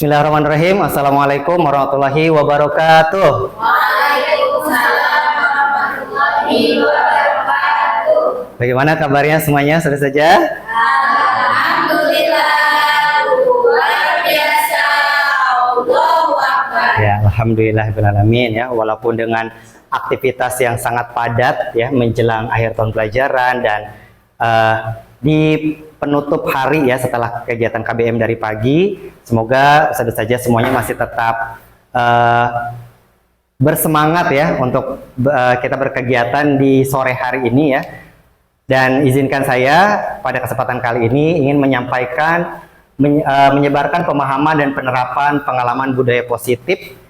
Bismillahirrahmanirrahim. Assalamualaikum warahmatullahi wabarakatuh. Waalaikumsalam warahmatullahi wabarakatuh. Bagaimana kabarnya semuanya? Sudah saja? Alhamdulillah, luar biasa. Allahu Akbar. Ya, alhamdulillahirabbil alamin ya. Walaupun dengan aktivitas yang sangat padat ya menjelang akhir tahun pelajaran dan di penutup hari ya setelah kegiatan KBM dari pagi, semoga saja semuanya masih tetap bersemangat ya untuk kita berkegiatan di sore hari ini ya. Dan izinkan saya pada kesempatan kali ini ingin menyampaikan menyebarkan pemahaman dan penerapan pengalaman budaya positif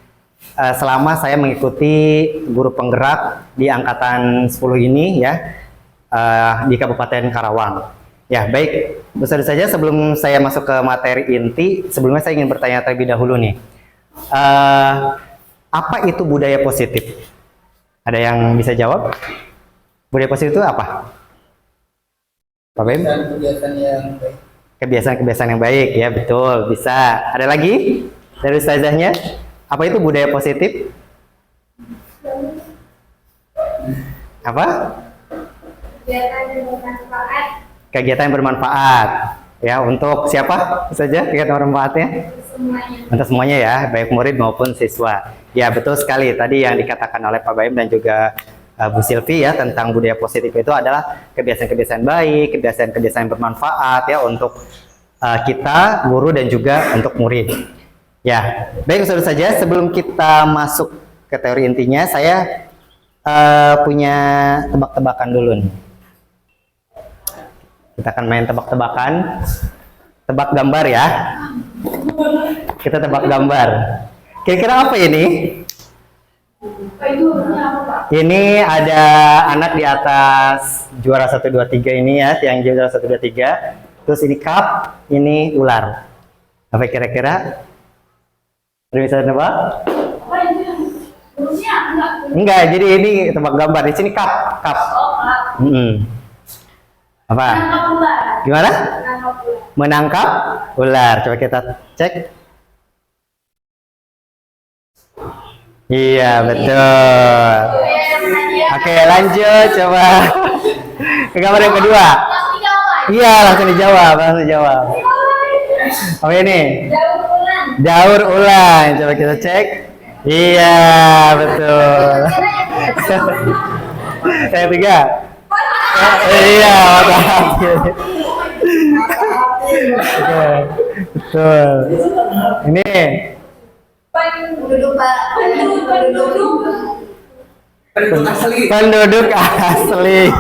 selama saya mengikuti guru penggerak di angkatan 10 ini ya di Kabupaten Karawang. Ya, baik. Besar saja sebelum saya masuk ke materi inti, sebelumnya saya ingin bertanya terlebih dahulu nih. Apa itu budaya positif? Ada yang bisa jawab? Budaya positif itu apa? Pak Bem? Kebiasaan yang baik. Kebiasaan-kebiasaan yang baik, ya betul. Bisa. Ada lagi dari ustazahnya? Apa itu budaya positif? Apa? Kegiatan yang bermanfaat Kegiatan yang bermanfaat. Ya, untuk siapa saja kegiatan bermanfaatnya? semuanya. Untuk semuanya ya, baik murid maupun siswa. Ya, betul sekali. Tadi yang dikatakan oleh Pak Baim dan juga Bu Silvi ya tentang budaya positif itu adalah kebiasaan-kebiasaan baik, kebiasaan-kebiasaan yang bermanfaat ya untuk kita, guru dan juga untuk murid. Ya, baik sudah saja sebelum kita masuk ke teori intinya, saya punya tebak-tebakan dulu nih. Kita akan main tebak-tebakan, tebak gambar ya. Kita tebak gambar. Kira-kira apa ini? Ini ada anak di atas juara 1, 2, 3 ini ya, yang juara 1, 2, 3. Terus ini cup, ini ular. Apa kira-kira? Bisa nebak? Enggak, jadi ini tebak gambar. Di sini cup. Apa? Gimana? Menangkap ular. Coba kita cek. Iya, betul. Oke, lanjut coba. Ke gambar yang kedua. Iya, langsung dijawab, Apa ini? Daur ulang. Coba kita cek. Iya, betul. Yang ketiga. Iya, betul. Ini Penduduk asli. penduduk asli.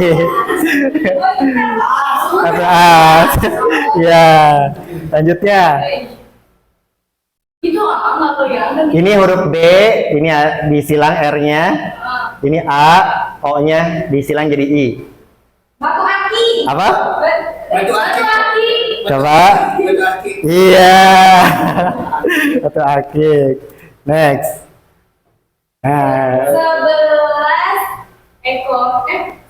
Ya, selanjutnya. Ini huruf B, ini disilang R-nya. Ini A, O-nya disilang jadi I. Batu aki. Apa? Batu aki. Coba. Batu aki. Iya. Batu akik. Next. Nah.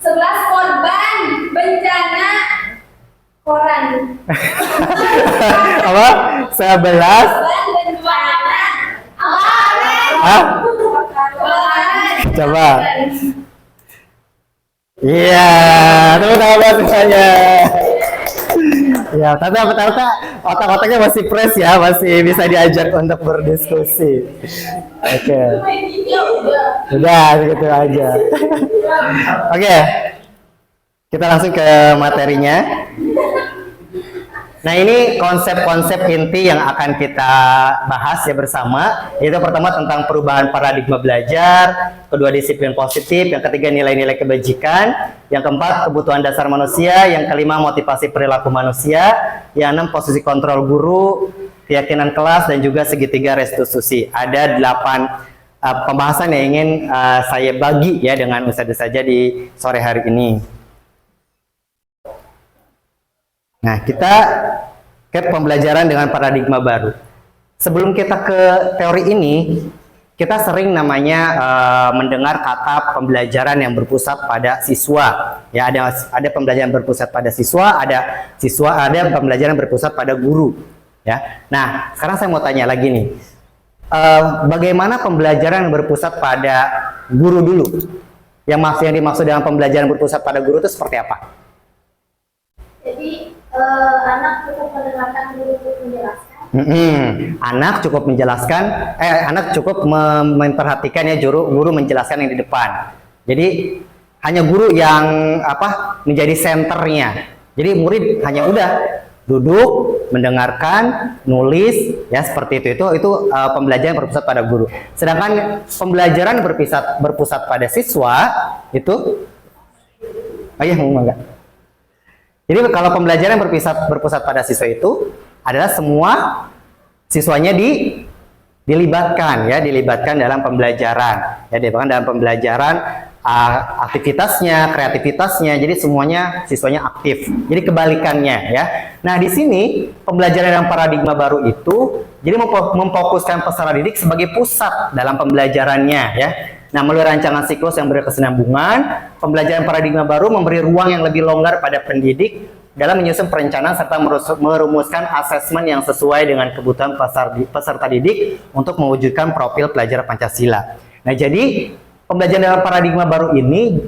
11 korban bencana koran. Apa? 11. Korban bencana koran. Hah? Koran. Coba. Iya, tepuk tangan buat saya. Ya, tapi apa-apa otak-otaknya masih fresh ya, masih bisa diajak untuk berdiskusi. Oke. Udah, segitu aja. Oke. Kita langsung ke materinya. Nah, ini konsep-konsep inti yang akan kita bahas ya bersama. Yaitu pertama tentang perubahan paradigma belajar, kedua disiplin positif, yang ketiga nilai-nilai kebajikan, yang keempat kebutuhan dasar manusia, yang kelima motivasi perilaku manusia, yang enam posisi kontrol guru, keyakinan kelas, dan juga segitiga restitusi. Ada 8 pembahasan yang ingin saya bagi ya dengan ustadz saja di sore hari ini. Nah, kita ke pembelajaran dengan paradigma baru. Sebelum kita ke teori ini, kita sering namanya mendengar kata pembelajaran yang berpusat pada siswa. Ya, ada pembelajaran berpusat pada siswa, ada pembelajaran berpusat pada guru. Ya. Nah, sekarang saya mau tanya lagi nih. Bagaimana pembelajaran yang berpusat pada guru dulu? Yang dimaksud dengan pembelajaran berpusat pada guru itu seperti apa? Jadi anak cukup mendengarkan guru untuk menjelaskan. Anak cukup menjelaskan, anak cukup memperhatikan ya guru menjelaskan yang di depan. Jadi hanya guru yang menjadi senternya. Jadi murid hanya udah duduk, mendengarkan, nulis, ya seperti itu pembelajaran berpusat pada guru. Sedangkan pembelajaran berpusat pada siswa itu, enggak. Jadi kalau pembelajaran berpusat pada siswa itu adalah semua siswanya dilibatkan dalam pembelajaran, aktivitasnya, kreativitasnya, jadi semuanya siswanya aktif. Jadi kebalikannya ya. Nah, di sini pembelajaran yang paradigma baru itu jadi memfokuskan peserta didik sebagai pusat dalam pembelajarannya ya. Nah, melalui rancangan siklus yang berkesinambungan, pembelajaran paradigma baru memberi ruang yang lebih longgar pada pendidik dalam menyusun perencanaan serta merumuskan asesmen yang sesuai dengan kebutuhan peserta didik untuk mewujudkan profil pelajar Pancasila. Nah, jadi pembelajaran dalam paradigma baru ini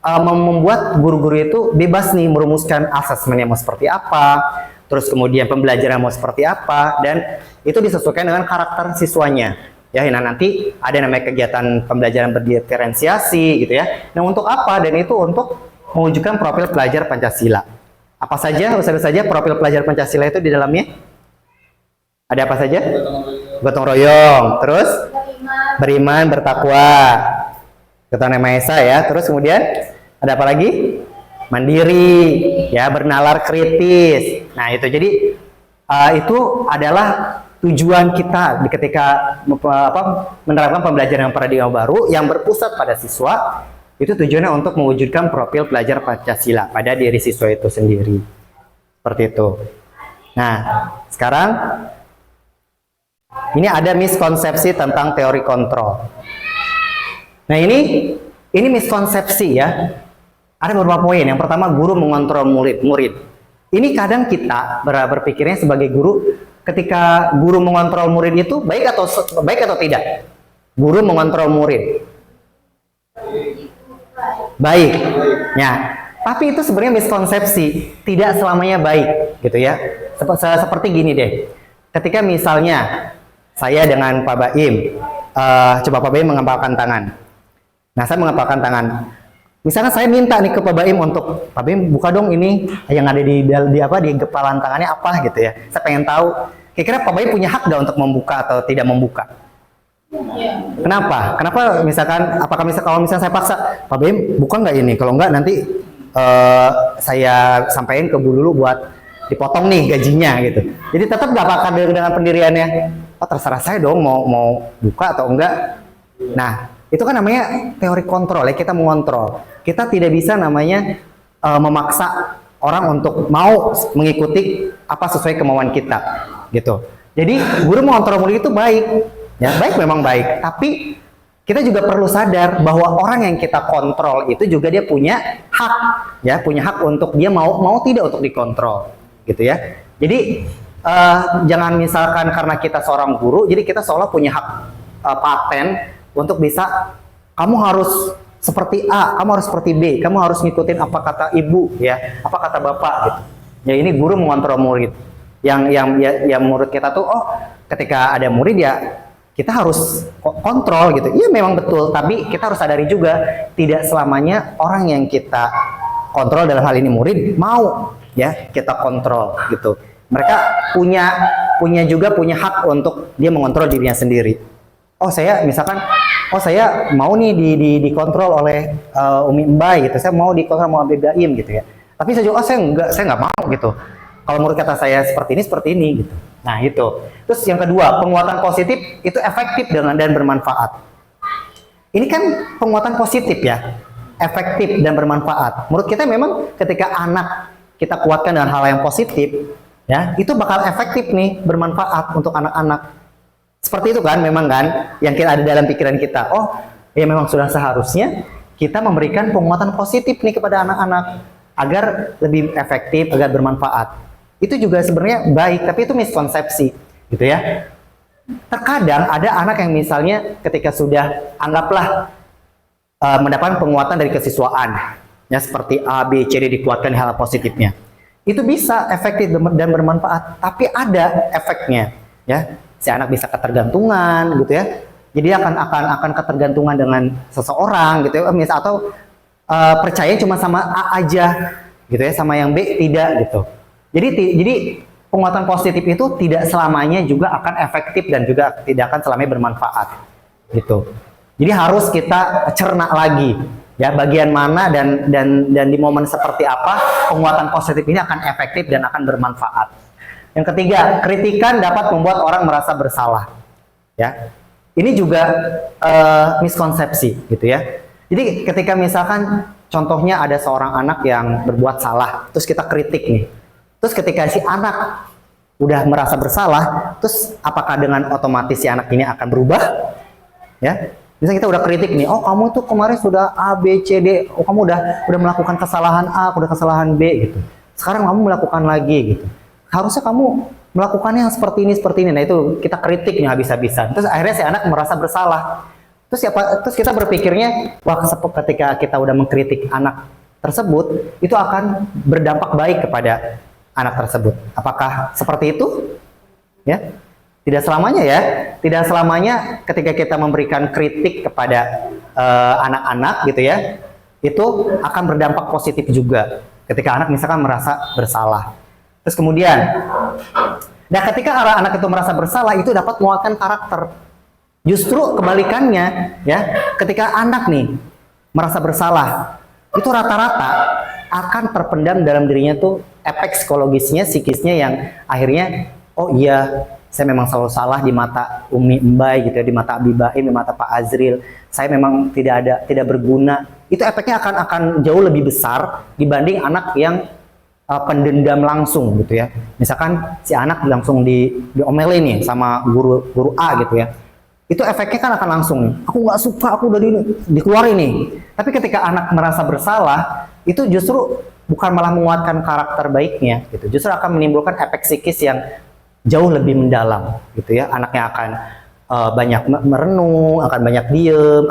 membuat guru-guru itu bebas nih merumuskan asesmennya mau seperti apa, terus kemudian pembelajaran mau seperti apa, dan itu disesuaikan dengan karakter siswanya. Ya, nah nanti ada namanya kegiatan pembelajaran berdiferensiasi gitu ya. Nah, untuk apa? Dan itu untuk mewujudkan profil pelajar Pancasila. Apa saja, saja profil pelajar Pancasila itu di dalamnya? Ada apa saja? Gotong royong, terus beriman, bertakwa, Ketuhanan Yang Maha Esa ya. Terus kemudian ada apa lagi? Mandiri, ya, bernalar kritis. Nah, itu jadi itu adalah tujuan kita ketika menerapkan pembelajaran paradigma baru yang berpusat pada siswa. Itu tujuannya untuk mewujudkan profil pelajar Pancasila pada diri siswa itu sendiri. Seperti itu. Nah, sekarang ini ada miskonsepsi tentang teori kontrol. Nah, ini miskonsepsi ya. Ada beberapa poin. Yang pertama, guru mengontrol murid. Ini kadang kita berpikirnya sebagai guru, ketika guru mengontrol murid itu baik atau tidak? Guru mengontrol murid. Baik. Ya. Tapi itu sebenarnya miskonsepsi, tidak selamanya baik, gitu ya. Seperti gini deh. Ketika misalnya saya dengan Pak Baim, coba Pak Baim mengepalkan tangan. Nah, saya mengepalkan tangan. Misalnya saya minta nih ke Pak Baim untuk, Pak Baim buka dong ini yang ada di kepalan tangannya apa gitu ya. Saya pengen tahu. Kira-kira Pak Baim punya hak nggak untuk membuka atau tidak membuka? Kenapa? Kenapa kalau misalnya saya paksa, Pak Baim buka nggak ini? Kalau nggak nanti saya sampaikan ke Bu Lulu buat dipotong nih gajinya gitu. Jadi tetap nggak akan dengan pendiriannya. Oh, terserah saya dong mau buka atau enggak. Nah, itu kan namanya teori kontrol ya, kita mengontrol. Kita tidak bisa namanya memaksa orang untuk mau mengikuti apa sesuai kemauan kita gitu. Jadi guru mengontrol murid itu baik. Ya, baik, memang baik, tapi kita juga perlu sadar bahwa orang yang kita kontrol itu juga dia punya hak, ya, punya hak untuk dia mau tidak untuk dikontrol, gitu ya. Jadi jangan misalkan karena kita seorang guru, jadi kita seolah punya hak paten untuk bisa, kamu harus seperti A, kamu harus seperti B, kamu harus ngikutin apa kata ibu, ya, apa kata bapak, gitu. Ya, ini guru mengontrol murid. Yang murid kita tuh, ketika ada murid ya kita harus kontrol gitu. Iya, memang betul, tapi kita harus sadari juga tidak selamanya orang yang kita kontrol, dalam hal ini murid, mau ya kita kontrol gitu. Mereka punya hak untuk dia mengontrol dirinya sendiri. Saya mau nih dikontrol oleh Umi Mbay gitu. Saya mau dikontrol sama Abi Baim gitu ya. Tapi saya juga saya nggak mau gitu. Kalau menurut kata saya seperti ini gitu. Nah, itu. Terus yang kedua, penguatan positif itu efektif dan bermanfaat. Ini kan penguatan positif ya, efektif dan bermanfaat. Menurut kita memang ketika anak kita kuatkan dengan hal yang positif, ya, itu bakal efektif nih, bermanfaat untuk anak-anak. Seperti itu kan, memang kan, yang kita ada dalam pikiran kita. Ya memang sudah seharusnya kita memberikan penguatan positif nih kepada anak-anak agar lebih efektif, agar bermanfaat. itu juga sebenarnya baik, tapi itu miskonsepsi, gitu ya. Terkadang ada anak yang misalnya ketika sudah anggaplah mendapatkan penguatan dari kesiswaan, ya seperti A, B, C, D dikuatkan hal positifnya, itu bisa efektif dan bermanfaat, tapi ada efeknya, ya. Si anak bisa ketergantungan, gitu ya. Jadi akan ketergantungan dengan seseorang, gitu ya, atau percaya cuma sama A aja, gitu ya, sama yang B tidak, gitu. Jadi penguatan positif itu tidak selamanya juga akan efektif dan juga tidak akan selamanya bermanfaat, gitu. Jadi harus kita cerna lagi, ya, bagian mana dan di momen seperti apa penguatan positif ini akan efektif dan akan bermanfaat. Yang ketiga, kritikan dapat membuat orang merasa bersalah, ya. Ini juga miskonsepsi, gitu ya. Jadi ketika misalkan contohnya ada seorang anak yang berbuat salah, terus kita kritik nih. Terus ketika si anak udah merasa bersalah, terus apakah dengan otomatis si anak ini akan berubah? Ya, misalnya kita udah kritik nih, oh kamu tuh kemarin sudah A, B, C, D, oh kamu udah melakukan kesalahan A, udah kesalahan B, gitu. Sekarang kamu melakukan lagi, gitu. Harusnya kamu melakukannya yang seperti ini. Nah itu kita kritik nih habis-habisan. Terus akhirnya si anak merasa bersalah. Terus kita berpikirnya, wah ketika kita udah mengkritik anak tersebut, itu akan berdampak baik kepada anak tersebut. Apakah seperti itu? Ya, tidak selamanya ya. Tidak selamanya ketika kita memberikan kritik kepada anak-anak, gitu ya, itu akan berdampak positif juga. Ketika anak misalkan merasa bersalah. Terus kemudian, nah ketika anak itu merasa bersalah, itu dapat menguatkan karakter. Justru kebalikannya, ya, ketika anak nih merasa bersalah, itu rata-rata akan terpendam dalam dirinya tuh efek psikologisnya, psikisnya yang akhirnya, oh iya, saya memang selalu salah di mata Umi Mbay, gitu ya, di mata Abi Baim, di mata Pak Azril. Saya memang tidak berguna. Itu efeknya akan jauh lebih besar dibanding anak yang pendendam langsung, gitu ya. Misalkan si anak langsung diomelin nih sama guru A, gitu ya. Itu efeknya kan akan langsung nih. Aku nggak suka, aku udah dikeluarin nih. Tapi ketika anak merasa bersalah, itu justru bukan malah menguatkan karakter baiknya, gitu. Justru akan menimbulkan efek psikis yang jauh lebih mendalam, gitu ya. Anaknya akan banyak merenung, akan banyak diem,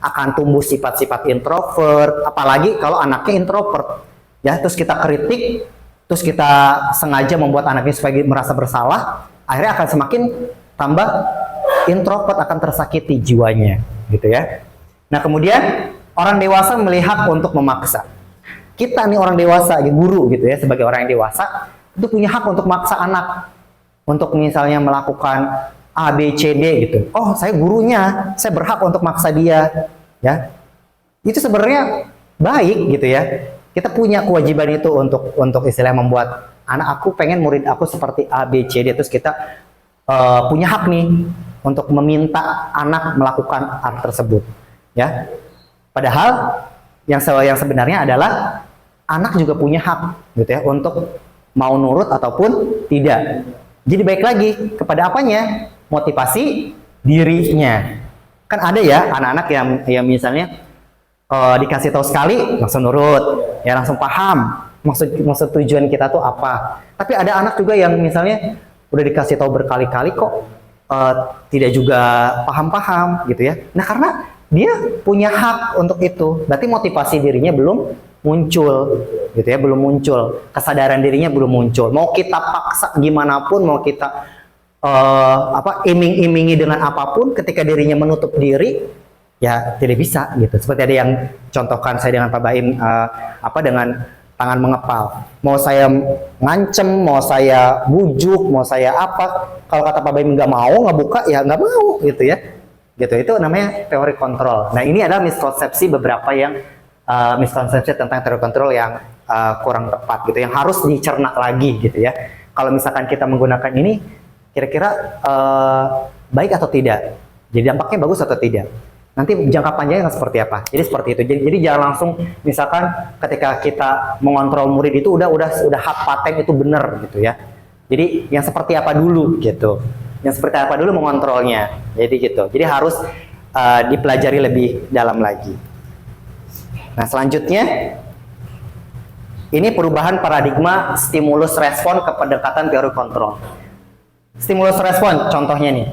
akan tumbuh sifat-sifat introvert. Apalagi kalau anaknya introvert, ya. Terus kita kritik, terus kita sengaja membuat anaknya supaya merasa bersalah, akhirnya akan semakin tambah introvert, akan tersakiti jiwanya, gitu ya. Nah kemudian orang dewasa melihat untuk memaksa. Kita nih orang dewasa, guru, gitu ya, sebagai orang yang dewasa itu punya hak untuk maksa anak untuk misalnya melakukan A, B, C, D, gitu. Oh saya gurunya, saya berhak untuk maksa dia, ya. Itu sebenarnya baik, gitu ya. Kita punya kewajiban itu untuk istilahnya membuat anak, aku pengen murid aku seperti A, B, C, D. Terus kita punya hak nih untuk meminta anak melakukan hal tersebut, ya. Padahal yang sebenarnya adalah anak juga punya hak, gitu ya, untuk mau nurut ataupun tidak. Jadi baik lagi kepada apanya? Motivasi dirinya. Kan ada ya anak-anak yang misalnya dikasih tahu sekali langsung nurut, ya langsung paham maksud tujuan kita tuh apa. Tapi ada anak juga yang misalnya udah dikasih tahu berkali-kali kok tidak juga paham-paham, gitu ya. Nah karena dia punya hak untuk itu, berarti motivasi dirinya belum muncul, gitu ya, belum muncul, kesadaran dirinya belum muncul. Mau kita paksa gimana pun, mau kita iming-imingi dengan apapun, ketika dirinya menutup diri, ya tidak bisa, gitu. Seperti ada yang contohkan saya dengan Pak Baim, dengan tangan mengepal. Mau saya ngancem, mau saya bujuk, mau saya apa, kalau kata Pak Baim nggak mau, nggak buka, ya nggak mau, gitu ya. Gitu, itu namanya teori kontrol. Nah ini adalah miskonsepsi beberapa yang miskonsepsi tentang teori kontrol yang kurang tepat, gitu, yang harus dicerna lagi, gitu ya. Kalau misalkan kita menggunakan ini, kira-kira baik atau tidak? Jadi dampaknya bagus atau tidak? Nanti jangka panjangnya seperti apa? Jadi seperti itu. Jadi jangan langsung misalkan ketika kita mengontrol murid itu udah hak paten itu benar, gitu ya. Jadi yang seperti apa dulu, gitu. Yang seperti apa dulu mengontrolnya. Jadi gitu. Jadi harus dipelajari lebih dalam lagi. Nah selanjutnya Ini perubahan paradigma stimulus respon ke pendekatan teori kontrol. Stimulus respon, contohnya nih,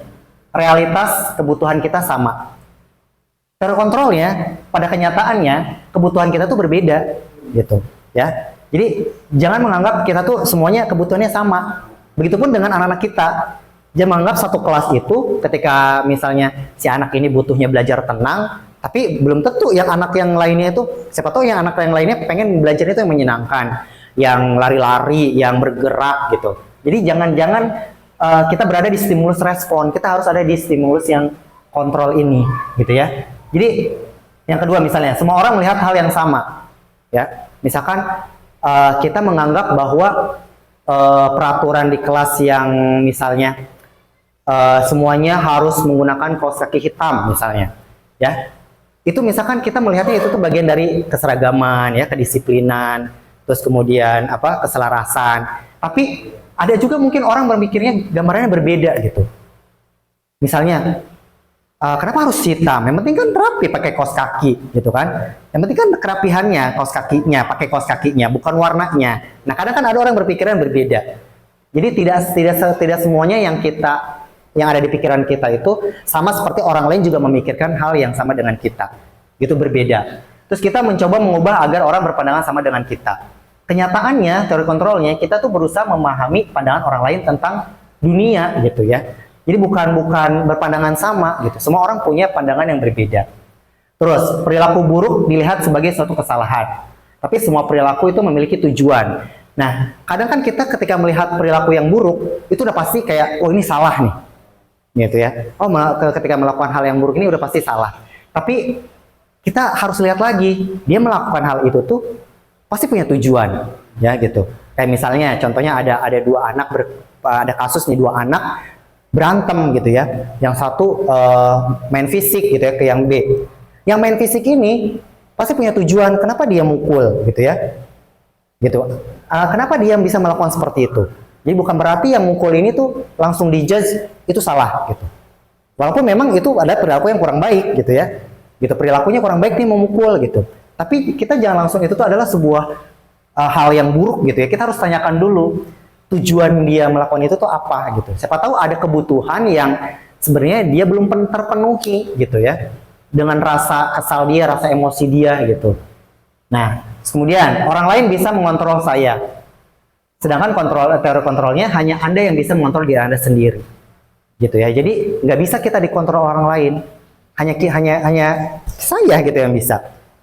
realitas kebutuhan kita sama. Teori kontrolnya, pada kenyataannya, kebutuhan kita tuh berbeda, gitu, ya. Jadi, jangan menganggap kita tuh semuanya kebutuhannya sama. Begitupun dengan anak-anak kita. Jangan menganggap satu kelas itu, ketika misalnya si anak ini butuhnya belajar tenang, tapi belum tentu yang anak yang lainnya itu, siapa tahu yang anak yang lainnya pengen belajar itu yang menyenangkan, yang lari-lari, yang bergerak, gitu. Jadi, jangan-jangan kita berada di stimulus respon, kita harus ada di stimulus yang kontrol ini, gitu ya. Jadi yang kedua misalnya, semua orang melihat hal yang sama, ya. Misalkan kita menganggap bahwa peraturan di kelas yang misalnya semuanya harus menggunakan kaos kaki hitam misalnya, ya. Itu misalkan kita melihatnya itu tuh bagian dari keseragaman, ya, kedisiplinan, terus kemudian apa, keselarasan. Tapi ada juga mungkin orang berpikirnya gambarannya berbeda gitu. Misalnya, kenapa harus hitam? Yang penting kan rapi pakai kaos kaki, gitu kan? Yang penting kan kerapihannya, kaos kakinya, pakai kaos kakinya, bukan warnanya. Nah, kadang kan ada orang berpikiran berbeda. Jadi tidak semuanya yang ada di pikiran kita itu sama seperti orang lain juga memikirkan hal yang sama dengan kita. Gitu, berbeda. Terus kita mencoba mengubah agar orang berpandangan sama dengan kita. Kenyataannya, teori kontrolnya, kita tuh berusaha memahami pandangan orang lain tentang dunia, gitu ya. Jadi bukan berpandangan sama, gitu. Semua orang punya pandangan yang berbeda. Terus, perilaku buruk dilihat sebagai suatu kesalahan. Tapi semua perilaku itu memiliki tujuan. Nah, kadang kan kita ketika melihat perilaku yang buruk, itu udah pasti kayak, oh ini salah nih. Gitu ya. Oh, ketika melakukan hal yang buruk ini udah pasti salah. Tapi kita harus lihat lagi, dia melakukan hal itu tuh pasti punya tujuan, ya gitu. Kayak misalnya, contohnya ada dua anak, ada kasus nih dua anak berantem gitu ya. Yang satu main fisik gitu ya ke yang B. Yang main fisik ini pasti punya tujuan. Kenapa dia mukul gitu ya? Gitu. Kenapa dia bisa melakukan seperti itu? Jadi bukan berarti yang mukul ini tuh langsung dijudge itu salah gitu. Walaupun memang itu ada perilaku yang kurang baik gitu ya. Gitu, perilakunya kurang baik nih memukul gitu. Tapi kita jangan langsung itu tuh adalah sebuah hal yang buruk gitu ya. Kita harus tanyakan dulu tujuan dia melakukan itu tuh apa gitu. Siapa tahu ada kebutuhan yang sebenarnya dia belum terpenuhi gitu ya. Dengan rasa kesal dia, rasa emosi dia gitu. Nah, kemudian orang lain bisa mengontrol saya. Sedangkan teori kontrolnya hanya Anda yang bisa mengontrol diri Anda sendiri. Gitu ya. Jadi nggak bisa kita dikontrol orang lain. Hanya saya gitu yang bisa.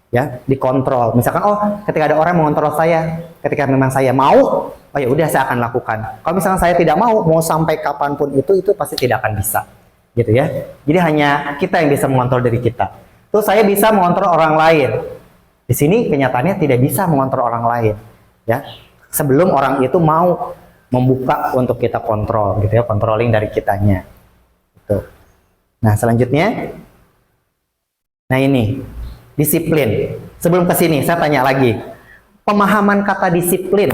Ya, dikontrol. Misalkan, oh, ketika ada orang mengontrol saya, ketika memang saya mau, oh ya udah saya akan lakukan. Kalau misalkan saya tidak mau sampai kapanpun itu pasti tidak akan bisa, gitu ya. Jadi hanya kita yang bisa mengontrol diri kita. Terus saya bisa mengontrol orang lain. Di sini kenyataannya tidak bisa mengontrol orang lain, ya. Sebelum orang itu mau membuka untuk kita kontrol, gitu ya, controlling dari kitanya. Gitu. Nah, selanjutnya, nah ini. Disiplin. Sebelum ke sini, saya tanya lagi. Pemahaman kata disiplin,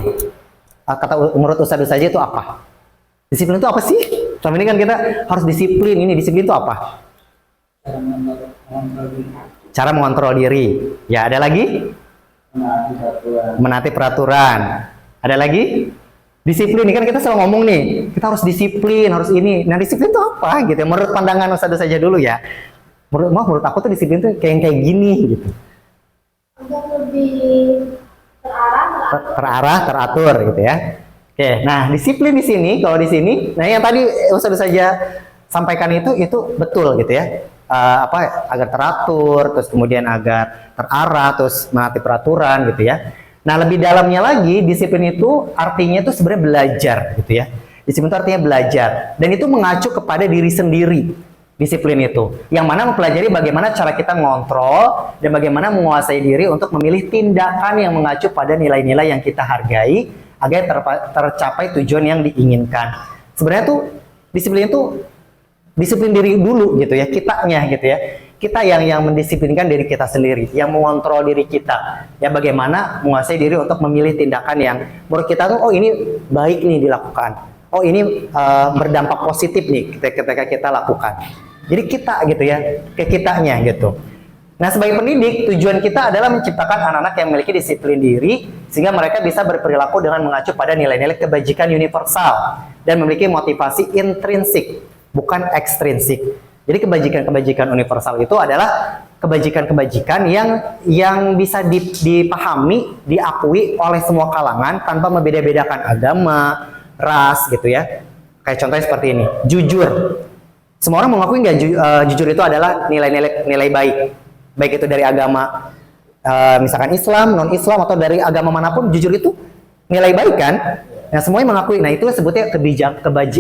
kata menurut Ustadz saja itu apa? Disiplin itu apa sih? Selama ini kan kita harus disiplin. Ini disiplin itu apa? Cara mengontrol diri. Ya, ada lagi? Menaati peraturan. Ada lagi? Disiplin. Ini kan kita selalu ngomong nih, kita harus disiplin, harus ini. Nah, disiplin itu apa? Gitu. Menurut pandangan Ustadz saja dulu ya. Menurut aku tuh disiplin tuh kayak gini gitu. Untuk lebih teratur gitu ya. Oke, nah disiplin di sini, kalau di sini, nah yang tadi Ustadz saja sampaikan itu betul gitu ya. Agar teratur, terus kemudian agar terarah, terus menaati peraturan gitu ya. Nah, lebih dalamnya lagi, disiplin itu artinya itu sebenarnya belajar gitu ya. Disiplin itu artinya belajar, dan itu mengacu kepada diri sendiri. Disiplin itu, yang mana mempelajari bagaimana cara kita mengontrol dan bagaimana menguasai diri untuk memilih tindakan yang mengacu pada nilai-nilai yang kita hargai agar tercapai tujuan yang diinginkan. Sebenarnya tuh disiplin itu disiplin diri dulu gitu ya, kitanya gitu ya. Kita yang mendisiplinkan diri kita sendiri, yang mengontrol diri kita. Ya, bagaimana menguasai diri untuk memilih tindakan yang menurut kita tuh, oh ini baik nih dilakukan. Oh ini berdampak positif nih ketika kita lakukan. Jadi kita gitu ya, ke kitanya gitu. Nah, sebagai pendidik, tujuan kita adalah menciptakan anak-anak yang memiliki disiplin diri, sehingga mereka bisa berperilaku dengan mengacu pada nilai-nilai kebajikan universal, dan memiliki motivasi intrinsik, bukan ekstrinsik. Jadi kebajikan-kebajikan universal itu adalah kebajikan-kebajikan yang bisa dipahami, diakui oleh semua kalangan, tanpa membeda-bedakan agama, ras, gitu ya. Kayak contohnya seperti ini, jujur. Semua orang mengakui nggak jujur itu adalah nilai baik. Baik itu dari agama, misalkan Islam, non-Islam, atau dari agama manapun, jujur itu nilai baik kan? Nah, semuanya mengakui. Nah, itu sebutnya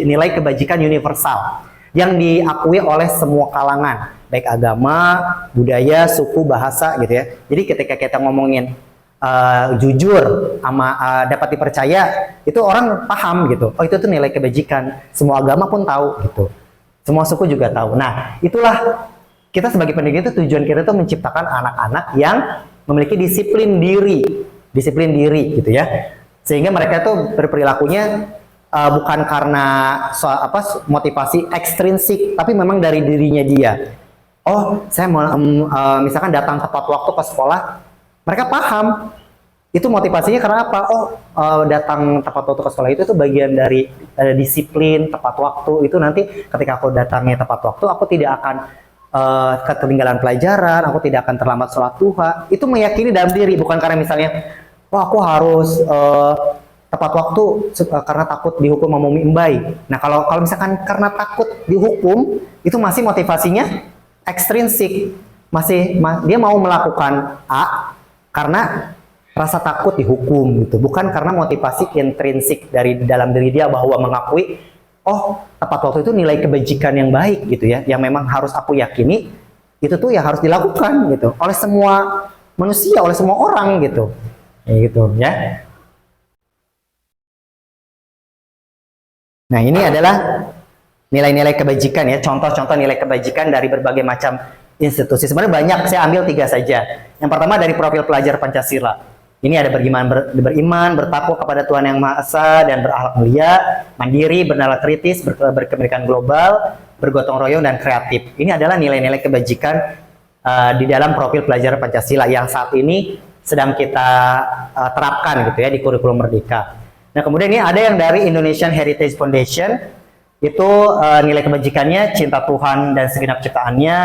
nilai kebajikan universal yang diakui oleh semua kalangan, baik agama, budaya, suku, bahasa, gitu ya. Jadi ketika kita ngomongin jujur, dapat dipercaya, itu orang paham gitu. Oh, itu tuh nilai kebajikan. Semua agama pun tahu gitu. Semua suku juga tahu. Nah, itulah kita sebagai pendidik itu, tujuan kita itu menciptakan anak-anak yang memiliki disiplin diri gitu ya, sehingga mereka tuh berperilakunya bukan karena motivasi ekstrinsik, tapi memang dari dirinya dia. Oh, saya mau misalkan datang tepat waktu ke sekolah, mereka paham itu motivasinya karena apa? Oh, datang tepat waktu ke sekolah itu tuh bagian dari disiplin tepat waktu. Itu nanti ketika aku datangnya tepat waktu, aku tidak akan ketinggalan pelajaran, aku tidak akan terlambat sholat duha. Itu meyakini dalam diri, bukan karena misalnya, wah aku harus tepat waktu karena takut dihukum sama Umi Embai. Nah, kalau misalkan karena takut dihukum, itu masih motivasinya ekstrinsik. Dia mau melakukan A karena rasa takut dihukum gitu, bukan karena motivasi intrinsik dari dalam diri dia bahwa mengakui, oh, tepat waktu itu nilai kebajikan yang baik gitu ya, yang memang harus aku yakini, itu tuh yang harus dilakukan gitu oleh semua manusia, oleh semua orang gitu. Gitu ya. Nah, ini adalah nilai-nilai kebajikan ya, contoh-contoh nilai kebajikan dari berbagai macam institusi. Sebenarnya banyak, saya ambil 3 saja. Yang pertama dari profil pelajar Pancasila. Ini ada beriman, bertakwa kepada Tuhan Yang Maha Esa dan berakhlak mulia, mandiri, bernalar kritis, berkepentingan global, bergotong royong, dan kreatif. Ini adalah nilai-nilai kebajikan di dalam profil pelajar Pancasila yang saat ini sedang kita terapkan gitu ya di kurikulum Merdeka. Nah, kemudian ini ada yang dari Indonesian Heritage Foundation, itu nilai kebajikannya cinta Tuhan dan segenap ciptaannya,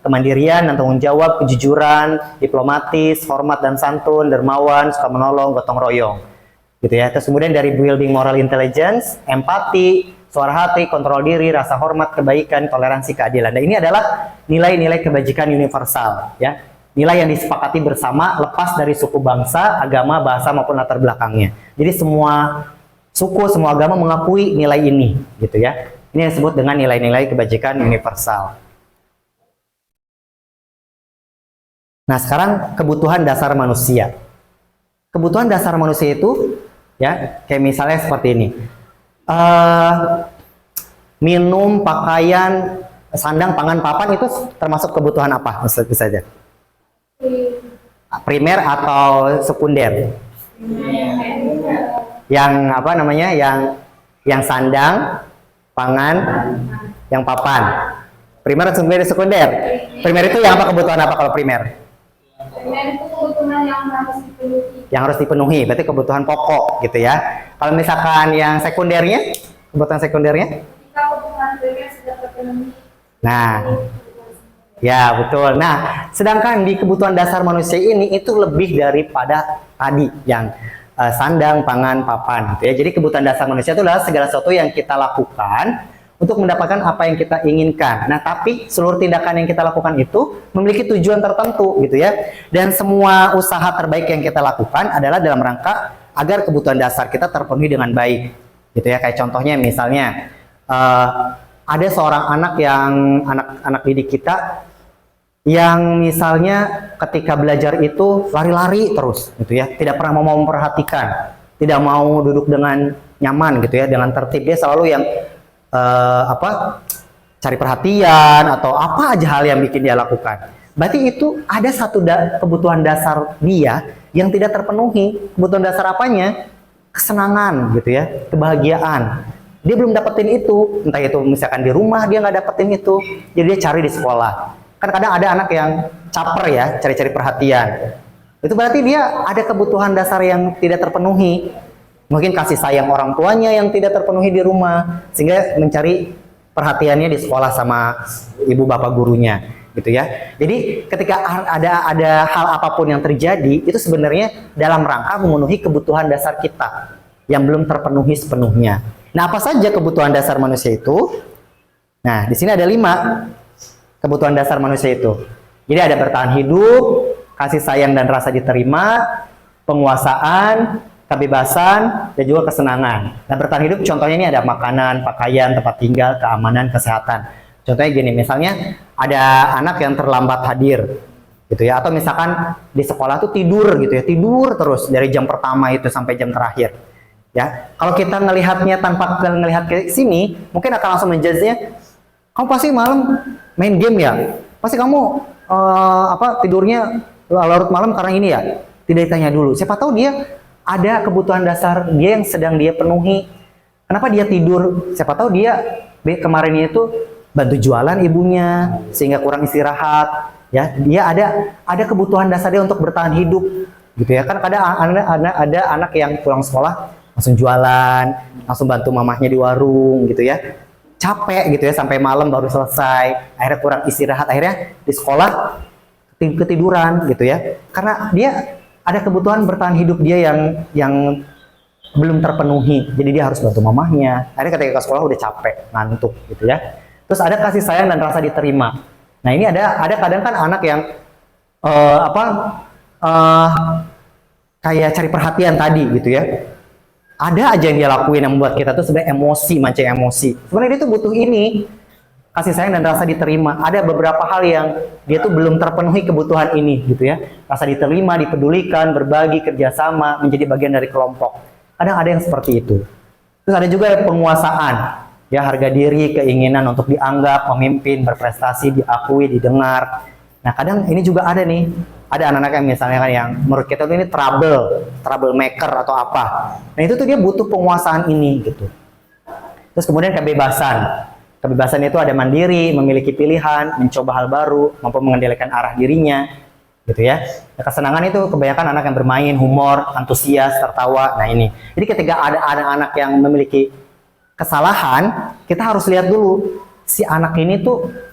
kemandirian dan tanggung jawab, kejujuran, diplomatis, hormat dan santun, dermawan, suka menolong, gotong royong. Gitu ya. Terus kemudian dari building moral intelligence, empati, suara hati, kontrol diri, rasa hormat, kebaikan, toleransi, keadilan. Dan ini adalah nilai-nilai kebajikan universal ya. Nilai yang disepakati bersama lepas dari suku bangsa, agama, bahasa maupun latar belakangnya. Jadi semua suku, semua agama mengakui nilai ini gitu ya. Ini yang disebut dengan nilai-nilai kebajikan universal. Nah, sekarang kebutuhan dasar manusia. Kebutuhan dasar manusia itu, ya, kayak misalnya seperti ini. Minum, pakaian, sandang, pangan, papan itu termasuk kebutuhan apa? Bisa saja. Primer atau sekunder? Yang apa namanya? Yang sandang, pangan, yang papan. Primer atau sekunder? Primer itu yang apa, kebutuhan apa kalau primer? Primer itu kebutuhan yang harus dipenuhi. Berarti kebutuhan pokok gitu ya. Kalau misalkan yang sekundernya, kebutuhan sekundernya? Jika kebutuhan primer sudah terpenuhi. Nah, ya betul. Nah, sedangkan di kebutuhan dasar manusia ini itu lebih daripada tadi yang sandang, pangan, papan gitu ya. Jadi kebutuhan dasar manusia itu adalah segala sesuatu yang kita lakukan untuk mendapatkan apa yang kita inginkan. Nah, tapi seluruh tindakan yang kita lakukan itu memiliki tujuan tertentu gitu ya. Dan semua usaha terbaik yang kita lakukan adalah dalam rangka agar kebutuhan dasar kita terpenuhi dengan baik. Gitu ya, kayak contohnya misalnya ada seorang anak anak didik kita yang misalnya ketika belajar itu lari-lari terus gitu ya, tidak pernah mau memperhatikan, tidak mau duduk dengan nyaman gitu ya, dengan tertib. Dia selalu yang cari perhatian atau apa aja hal yang bikin dia lakukan. Berarti itu ada satu kebutuhan dasar dia yang tidak terpenuhi. Kebutuhan dasar apanya? Kesenangan gitu ya, kebahagiaan. Dia belum dapetin itu, entah itu misalkan di rumah dia nggak dapetin itu, jadi dia cari di sekolah. Kan kadang ada anak yang caper ya, cari-cari perhatian. Itu berarti dia ada kebutuhan dasar yang tidak terpenuhi. Mungkin kasih sayang orang tuanya yang tidak terpenuhi di rumah, sehingga mencari perhatiannya di sekolah sama ibu bapak gurunya, gitu ya. Jadi ketika ada hal apapun yang terjadi, itu sebenarnya dalam rangka memenuhi kebutuhan dasar kita yang belum terpenuhi sepenuhnya. Nah, apa saja kebutuhan dasar manusia itu? Nah, di sini ada 5 kebutuhan dasar manusia itu. Jadi ada bertahan hidup, kasih sayang dan rasa diterima, penguasaan, kebebasan, dan juga kesenangan. Nah, bertahan hidup contohnya ini ada makanan, pakaian, tempat tinggal, keamanan, kesehatan. Contohnya gini, misalnya ada anak yang terlambat hadir, gitu ya, atau misalkan di sekolah tuh tidur gitu ya, tidur terus dari jam pertama itu sampai jam terakhir. Ya, kalau kita ngelihatnya tanpa ngelihat ke sini, mungkin akan langsung menjudge-nya, kamu pasti malam main game ya, pasti kamu tidurnya larut malam karena ini ya. Tidak ditanya dulu, siapa tahu dia ada kebutuhan dasar dia yang sedang dia penuhi. Kenapa dia tidur? Siapa tahu dia kemarin itu bantu jualan ibunya sehingga kurang istirahat. Ya, dia ada kebutuhan dasar dia untuk bertahan hidup, gitu ya. Kan ada anak yang pulang sekolah langsung jualan, langsung bantu mamahnya di warung, gitu ya. Capek gitu ya, sampai malam baru selesai, akhirnya kurang istirahat, akhirnya di sekolah ketiduran gitu ya, karena dia ada kebutuhan bertahan hidup dia yang belum terpenuhi, jadi dia harus bantu mamahnya, akhirnya ketika ke sekolah udah capek, ngantuk gitu ya. Terus ada kasih sayang dan rasa diterima. Nah, ini ada kadang kan anak yang kayak cari perhatian tadi gitu ya. Ada aja yang dia lakuin yang membuat kita tuh sebenarnya emosi, mancing emosi. Sebenarnya dia tuh butuh ini, kasih sayang dan rasa diterima. Ada beberapa hal yang dia tuh belum terpenuhi kebutuhan ini, gitu ya. Rasa diterima, dipedulikan, berbagi, kerjasama, menjadi bagian dari kelompok. Kadang ada yang seperti itu. Terus ada juga penguasaan, ya, harga diri, keinginan untuk dianggap, memimpin, berprestasi, diakui, didengar. Nah, kadang ini juga ada nih. Ada anak-anak yang misalnya kan yang menurut kita tuh ini trouble maker atau apa. Nah, itu tuh dia butuh penguasaan ini gitu. Terus kemudian kebebasan. Kebebasan itu ada mandiri, memiliki pilihan, mencoba hal baru, mampu mengendalikan arah dirinya, gitu ya. Nah, kesenangan itu kebanyakan anak yang bermain, humor, antusias, tertawa. Nah, ini. Jadi ketika ada anak-anak yang memiliki kesalahan, kita harus lihat dulu si anak ini tuh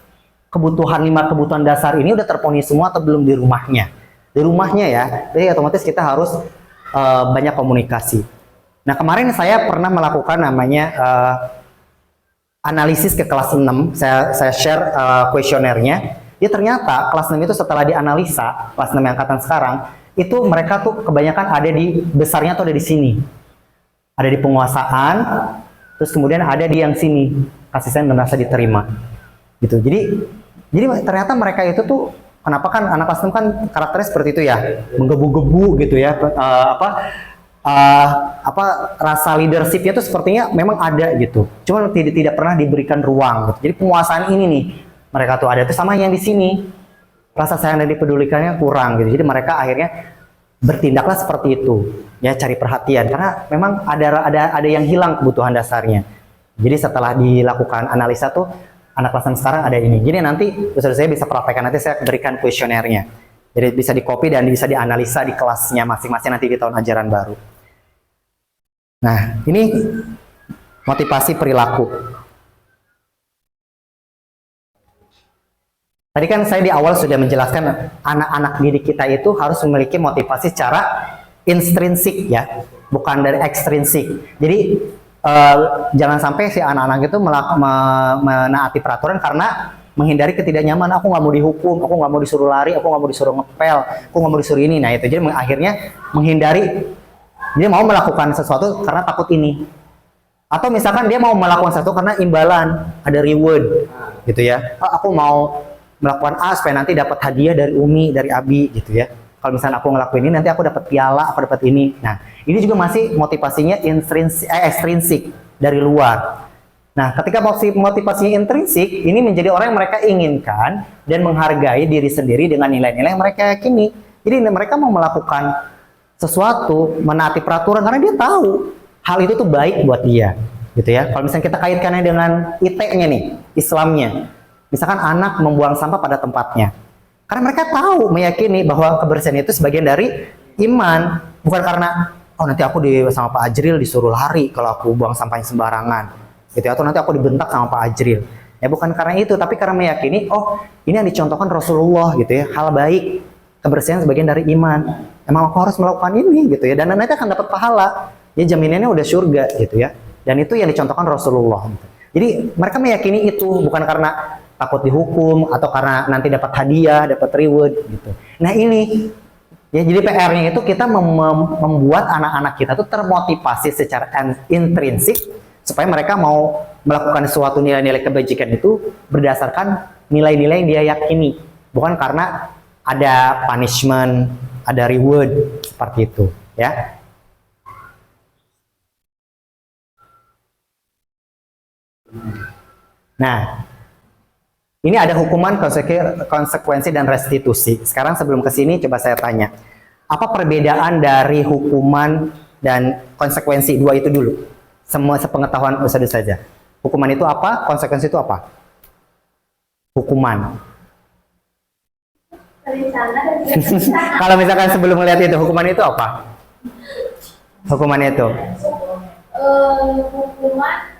kebutuhan 5 kebutuhan dasar ini udah terpenuhi semua atau belum di rumahnya. Di rumahnya ya, jadi otomatis kita harus banyak komunikasi. Nah, kemarin saya pernah melakukan namanya analisis ke kelas 6. Saya share kuesionernya. Ya, ternyata kelas 6 itu setelah dianalisa, kelas 6 angkatan sekarang, itu mereka tuh kebanyakan ada di besarnya tuh ada di sini. Ada di penguasaan, terus kemudian ada di yang sini, kasih sayang dan rasa diterima. Gitu. Jadi ternyata mereka itu tuh, kenapa kan anak kelas 6 kan karakternya seperti itu ya, menggebu-gebu gitu ya, rasa leadershipnya tuh sepertinya memang ada gitu, cuma tidak pernah diberikan ruang gitu. Jadi penguasaan ini nih mereka tuh ada, itu sama yang di sini, rasa sayang dan dipedulikannya kurang gitu. Jadi mereka akhirnya bertindaklah seperti itu ya, cari perhatian karena memang ada yang hilang kebutuhan dasarnya. Jadi setelah dilakukan analisa tuh anak kelas 6 sekarang ada ini. Jadi nanti saya bisa praktekkan, nanti saya berikan kuesionernya. Jadi bisa di-copy dan bisa dianalisa di kelasnya masing-masing nanti di tahun ajaran baru. Nah, ini motivasi perilaku. Tadi kan saya di awal sudah menjelaskan anak-anak didik kita itu harus memiliki motivasi secara intrinsik ya, bukan dari ekstrinsik. Jadi jangan sampai si anak-anak itu menaati peraturan karena menghindari ketidaknyamanan. Aku nggak mau dihukum, aku nggak mau disuruh lari, aku nggak mau disuruh ngepel, aku nggak mau disuruh ini. Nah, itu jadi akhirnya menghindari. Dia mau melakukan sesuatu karena takut ini. Atau misalkan dia mau melakukan sesuatu karena imbalan, ada reward, gitu ya. Aku mau melakukan A supaya nanti dapat hadiah dari Umi, dari Abi, gitu ya. Kalau misalnya aku ngelakuin ini, nanti aku dapat piala, aku dapat ini. Nah, ini juga masih motivasinya ekstrinsik dari luar. Nah, ketika motivasinya intrinsik, ini menjadi orang yang mereka inginkan dan menghargai diri sendiri dengan nilai-nilai yang mereka yakini. Jadi mereka mau melakukan sesuatu, menaati peraturan karena dia tahu hal itu tuh baik buat dia, gitu ya. Kalau misalnya kita kaitkannya dengan IT-nya nih, Islamnya. misalkan anak membuang sampah pada tempatnya. Karena mereka tahu, meyakini bahwa kebersihan itu sebagian dari iman, bukan karena oh nanti aku sama Pak Ajril disuruh lari kalau aku buang sampahnya sembarangan, gitu ya, atau nanti aku dibentak sama Pak Ajril. Ya bukan karena itu, tapi karena meyakini oh ini yang dicontohkan Rasulullah gitu ya, hal baik, kebersihan sebagian dari iman. Emang aku harus melakukan ini gitu ya, dan nanti akan dapat pahala. Ya jaminannya udah surga gitu ya. Dan itu yang dicontohkan Rasulullah. Gitu. Jadi mereka meyakini itu bukan karena takut dihukum atau karena nanti dapat hadiah, dapat reward gitu. Nah ini ya jadi PR-nya itu kita membuat anak-anak kita tuh termotivasi secara intrinsik supaya mereka mau melakukan suatu nilai-nilai kebajikan itu berdasarkan nilai-nilai yang dia yakini, bukan karena ada punishment, ada reward seperti itu, ya. Nah, ini ada hukuman, konsekuensi, dan restitusi. Sekarang sebelum ke sini, coba saya tanya. Apa perbedaan dari hukuman dan konsekuensi? Dua itu dulu. Semua sepengetahuan Ustadz saja. Hukuman itu apa? Konsekuensi itu apa? Hukuman. Kalau misalkan sebelum melihat itu, hukuman itu apa? Hukuman itu? Hukuman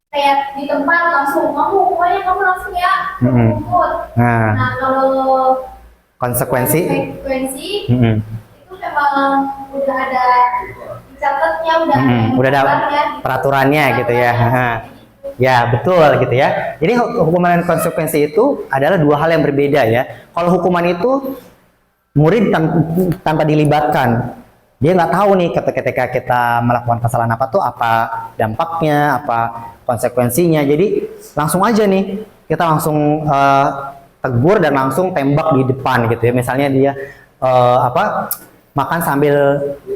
kayak di tempat langsung hukumannya kamu langsung ya hukum. Nah kalau konsekuensi itu memang udah ada dicatatnya, udah ada peraturannya gitu ya. Ya betul gitu ya. Jadi hukuman dan konsekuensi itu adalah dua hal yang berbeda ya. Kalau hukuman itu murid tanpa dilibatkan, dia nggak tahu nih ketika kita melakukan kesalahan apa tuh apa dampaknya, apa konsekuensinya. Jadi langsung aja nih kita langsung tegur dan langsung tembak di depan gitu ya. Misalnya dia makan sambil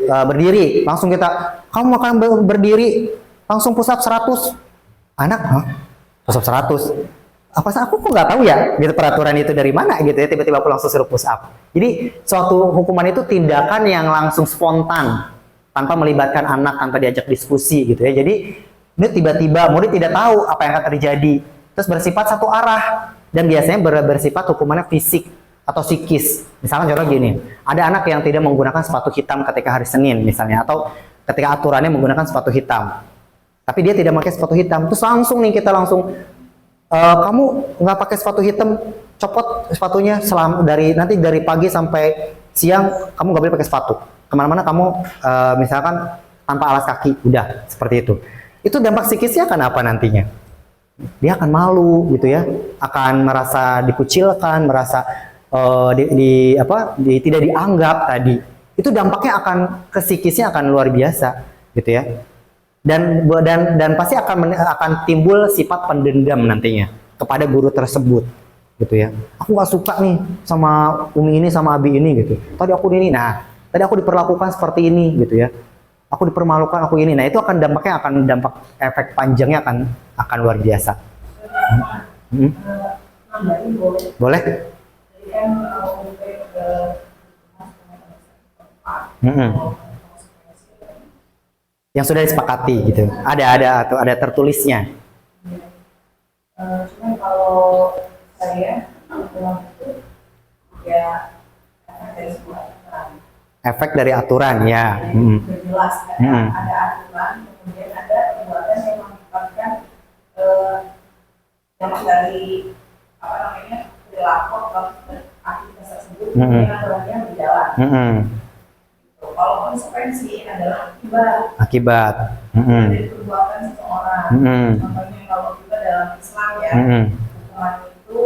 berdiri, langsung kita kamu makan berdiri langsung push up 100. Anak, push up 100. Apa sih aku kok nggak tahu ya gitu peraturan itu dari mana gitu ya, tiba-tiba aku langsung suruh push up. Jadi suatu hukuman itu tindakan yang langsung spontan tanpa melibatkan anak, tanpa diajak diskusi gitu ya. Jadi ini tiba-tiba murid tidak tahu apa yang akan terjadi, terus bersifat satu arah, dan biasanya bersifat hukumannya fisik atau psikis. Misalnya contoh gini, ada anak yang tidak menggunakan sepatu hitam ketika hari Senin misalnya, atau ketika aturannya menggunakan sepatu hitam, tapi dia tidak pakai sepatu hitam, terus langsung nih kita langsung kamu nggak pakai sepatu hitam, copot sepatunya nanti dari pagi sampai siang kamu nggak boleh pakai sepatu. Kemana-mana kamu misalkan tanpa alas kaki, udah seperti itu. Itu dampak psikisnya akan apa nantinya? Dia akan malu gitu ya, akan merasa dikucilkan, merasa tidak dianggap tadi. Itu dampaknya akan ke psikisnya akan luar biasa gitu ya. Dan pasti akan timbul sifat pendendam nantinya kepada guru tersebut gitu ya. Aku nggak suka nih sama Umi ini sama Abi ini gitu. Tadi aku diperlakukan seperti ini gitu ya. Aku dipermalukan, aku ini. Nah itu akan dampak efek panjangnya akan luar biasa. Boleh? Yang sudah disepakati gitu. Ada tertulisnya. Cuma kalau saya itu ya dari sebuah aturan. Efek dari aturan ya. Jelas ada aturan, kemudian ada perbuatan yang mengakibatkan dampak dari perilaku atau aktivitas tersebut yang aturannya berjalan. Kalau konsekuensi adalah akibat dari perbuatan seseorang. Contohnya kalau kita dalam Islam ya, hukuman itu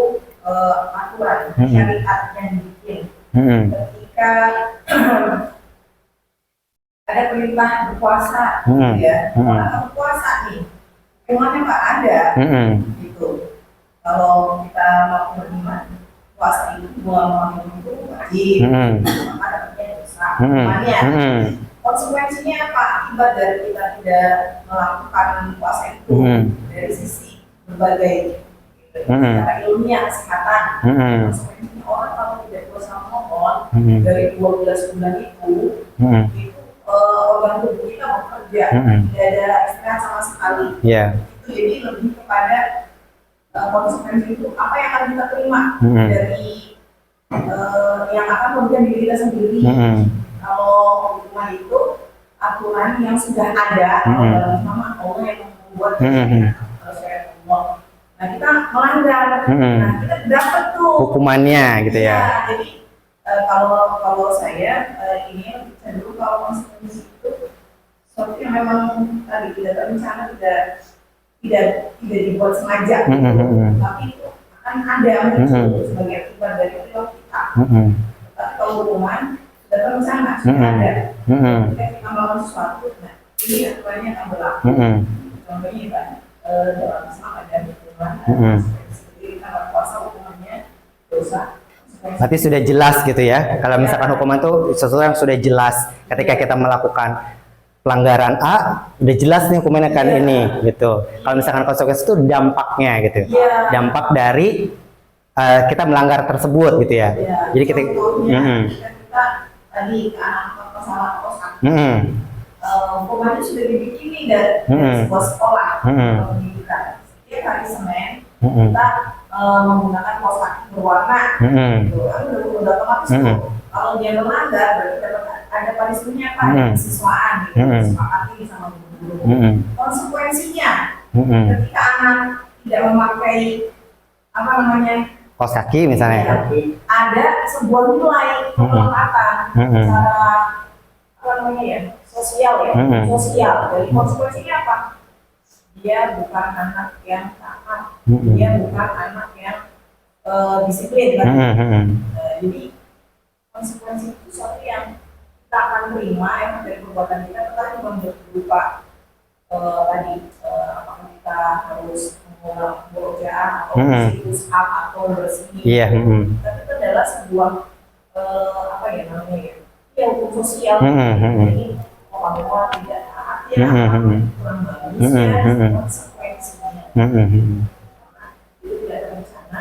aturan syariat yang dibikin. Ketika ada perintah berpuasa, ya, orang berpuasa nih, hukumannya nggak ada, gitu. Kalau kita mau beriman, puasa itu buang itu wajib, maka dapatnya dosa. Hukumannya, konsekuensinya apa? Akibat dari kita tidak melakukan puasa itu dari sisi berbagai secara ilmiah kesehatan. Konsekuensinya orang kalau tidak puasa Ramadan dari 12 bulan itu organ tubuh kita bekerja, tidak ada istirahat sama sekali. Itu jadi lebih kepada konsekuensi itu apa yang akan kita terima dari yang akan merugikan diri kita sendiri. Kalau hukuman itu aturan yang sudah ada dalam Islam, Allah yang membuat syariat Allah. Nah kita melanggar, nah kita dapat tuh hukumannya gitu ya. Jadi kalau saya ini lebih cenderung kalau konsekuensi itu sesuatu yang memang tadi tidak terencana, tidak dibuat sengaja, tapi itu akan ada muncul sebagai akibat dari perilaku kita. Tapi kalau hukuman sudah terencana, sudah ada. Ketika kita melakukan sesuatu, nah ini aturannya akan berlaku. Contohnya kan dalam Islam ada hukuman, seperti kita berpuasa hukumannya dosa. Berarti sudah jelas gitu ya. Kalau misalkan hukuman itu sesuatu yang sudah jelas. Ketika kita melakukan pelanggaran A, udah jelas nih hukumannya kan ini gitu. Kalau misalkan konsekuensi itu dampaknya gitu. Dampak dari kita melanggar tersebut gitu ya. Jadi kita tadi anak masalah kosak. Hukumannya sudah dibikin nih dari sebuah sekolah pendidikan. Setiap hari Senin kita menggunakan kaos kaki berwarna, gitu. Kan udah otomatis tuh. Kalau dia melanggar, berarti ada punishment-nya kan, siswaan, gitu. Disepakati sama guru. Konsekuensinya, ketika anak tidak memakai apa namanya kaos kaki misalnya, ada sebuah nilai pengelakatan secara apa namanya ya, sosial ya, sosial. Jadi konsekuensinya apa? Dia bukan anak yang taat, dia bukan anak yang disiplin kan. Jadi konsekuensi itu sesuatu yang kita akan terima yang dari perbuatan kita, tetapi bukan berupa tadi apakah kita harus mengulang pekerjaan atau situs up atau bersih. Tapi itu adalah sebuah apa ya namanya ya, hukum sosial. Jadi orang tidak taat ya, kurang bagus ya, konsekuensinya. Itu tidak terencana.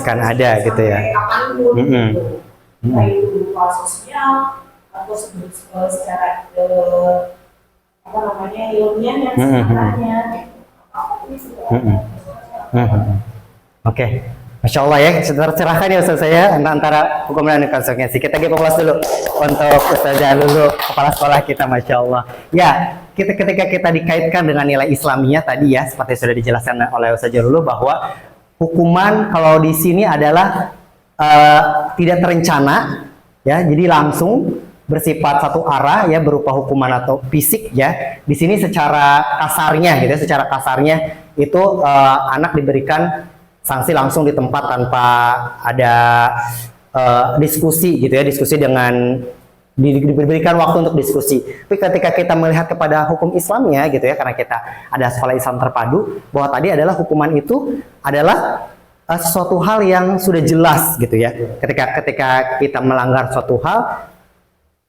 Kan ada gitu ya. Kapanpun gitu. Entah itu berupa sosial atau secara apa namanya ilmiah yang sebenarnya. Oke. Masya Allah ya, tercerahkan ya Ustaz saya antara hukum dan konsekuensi. Kita kelas dulu untuk Ustazah Lulu, kepala sekolah kita, Masya Allah. Ya, ketika kita dikaitkan dengan nilai Islaminya tadi ya, seperti sudah dijelaskan oleh Ustazah Lulu bahwa hukuman kalau di sini adalah tidak terencana, ya, jadi langsung bersifat satu arah ya, berupa hukuman atau fisik ya. Di sini secara kasarnya gitu ya, secara kasarnya itu anak diberikan sanksi langsung di tempat tanpa ada diskusi gitu ya, diskusi dengan diberikan waktu untuk diskusi. Tapi ketika kita melihat kepada hukum Islamnya gitu ya, karena kita ada sekolah Islam terpadu, bahwa tadi adalah hukuman itu adalah sesuatu hal yang sudah jelas gitu ya. Ketika kita melanggar suatu hal,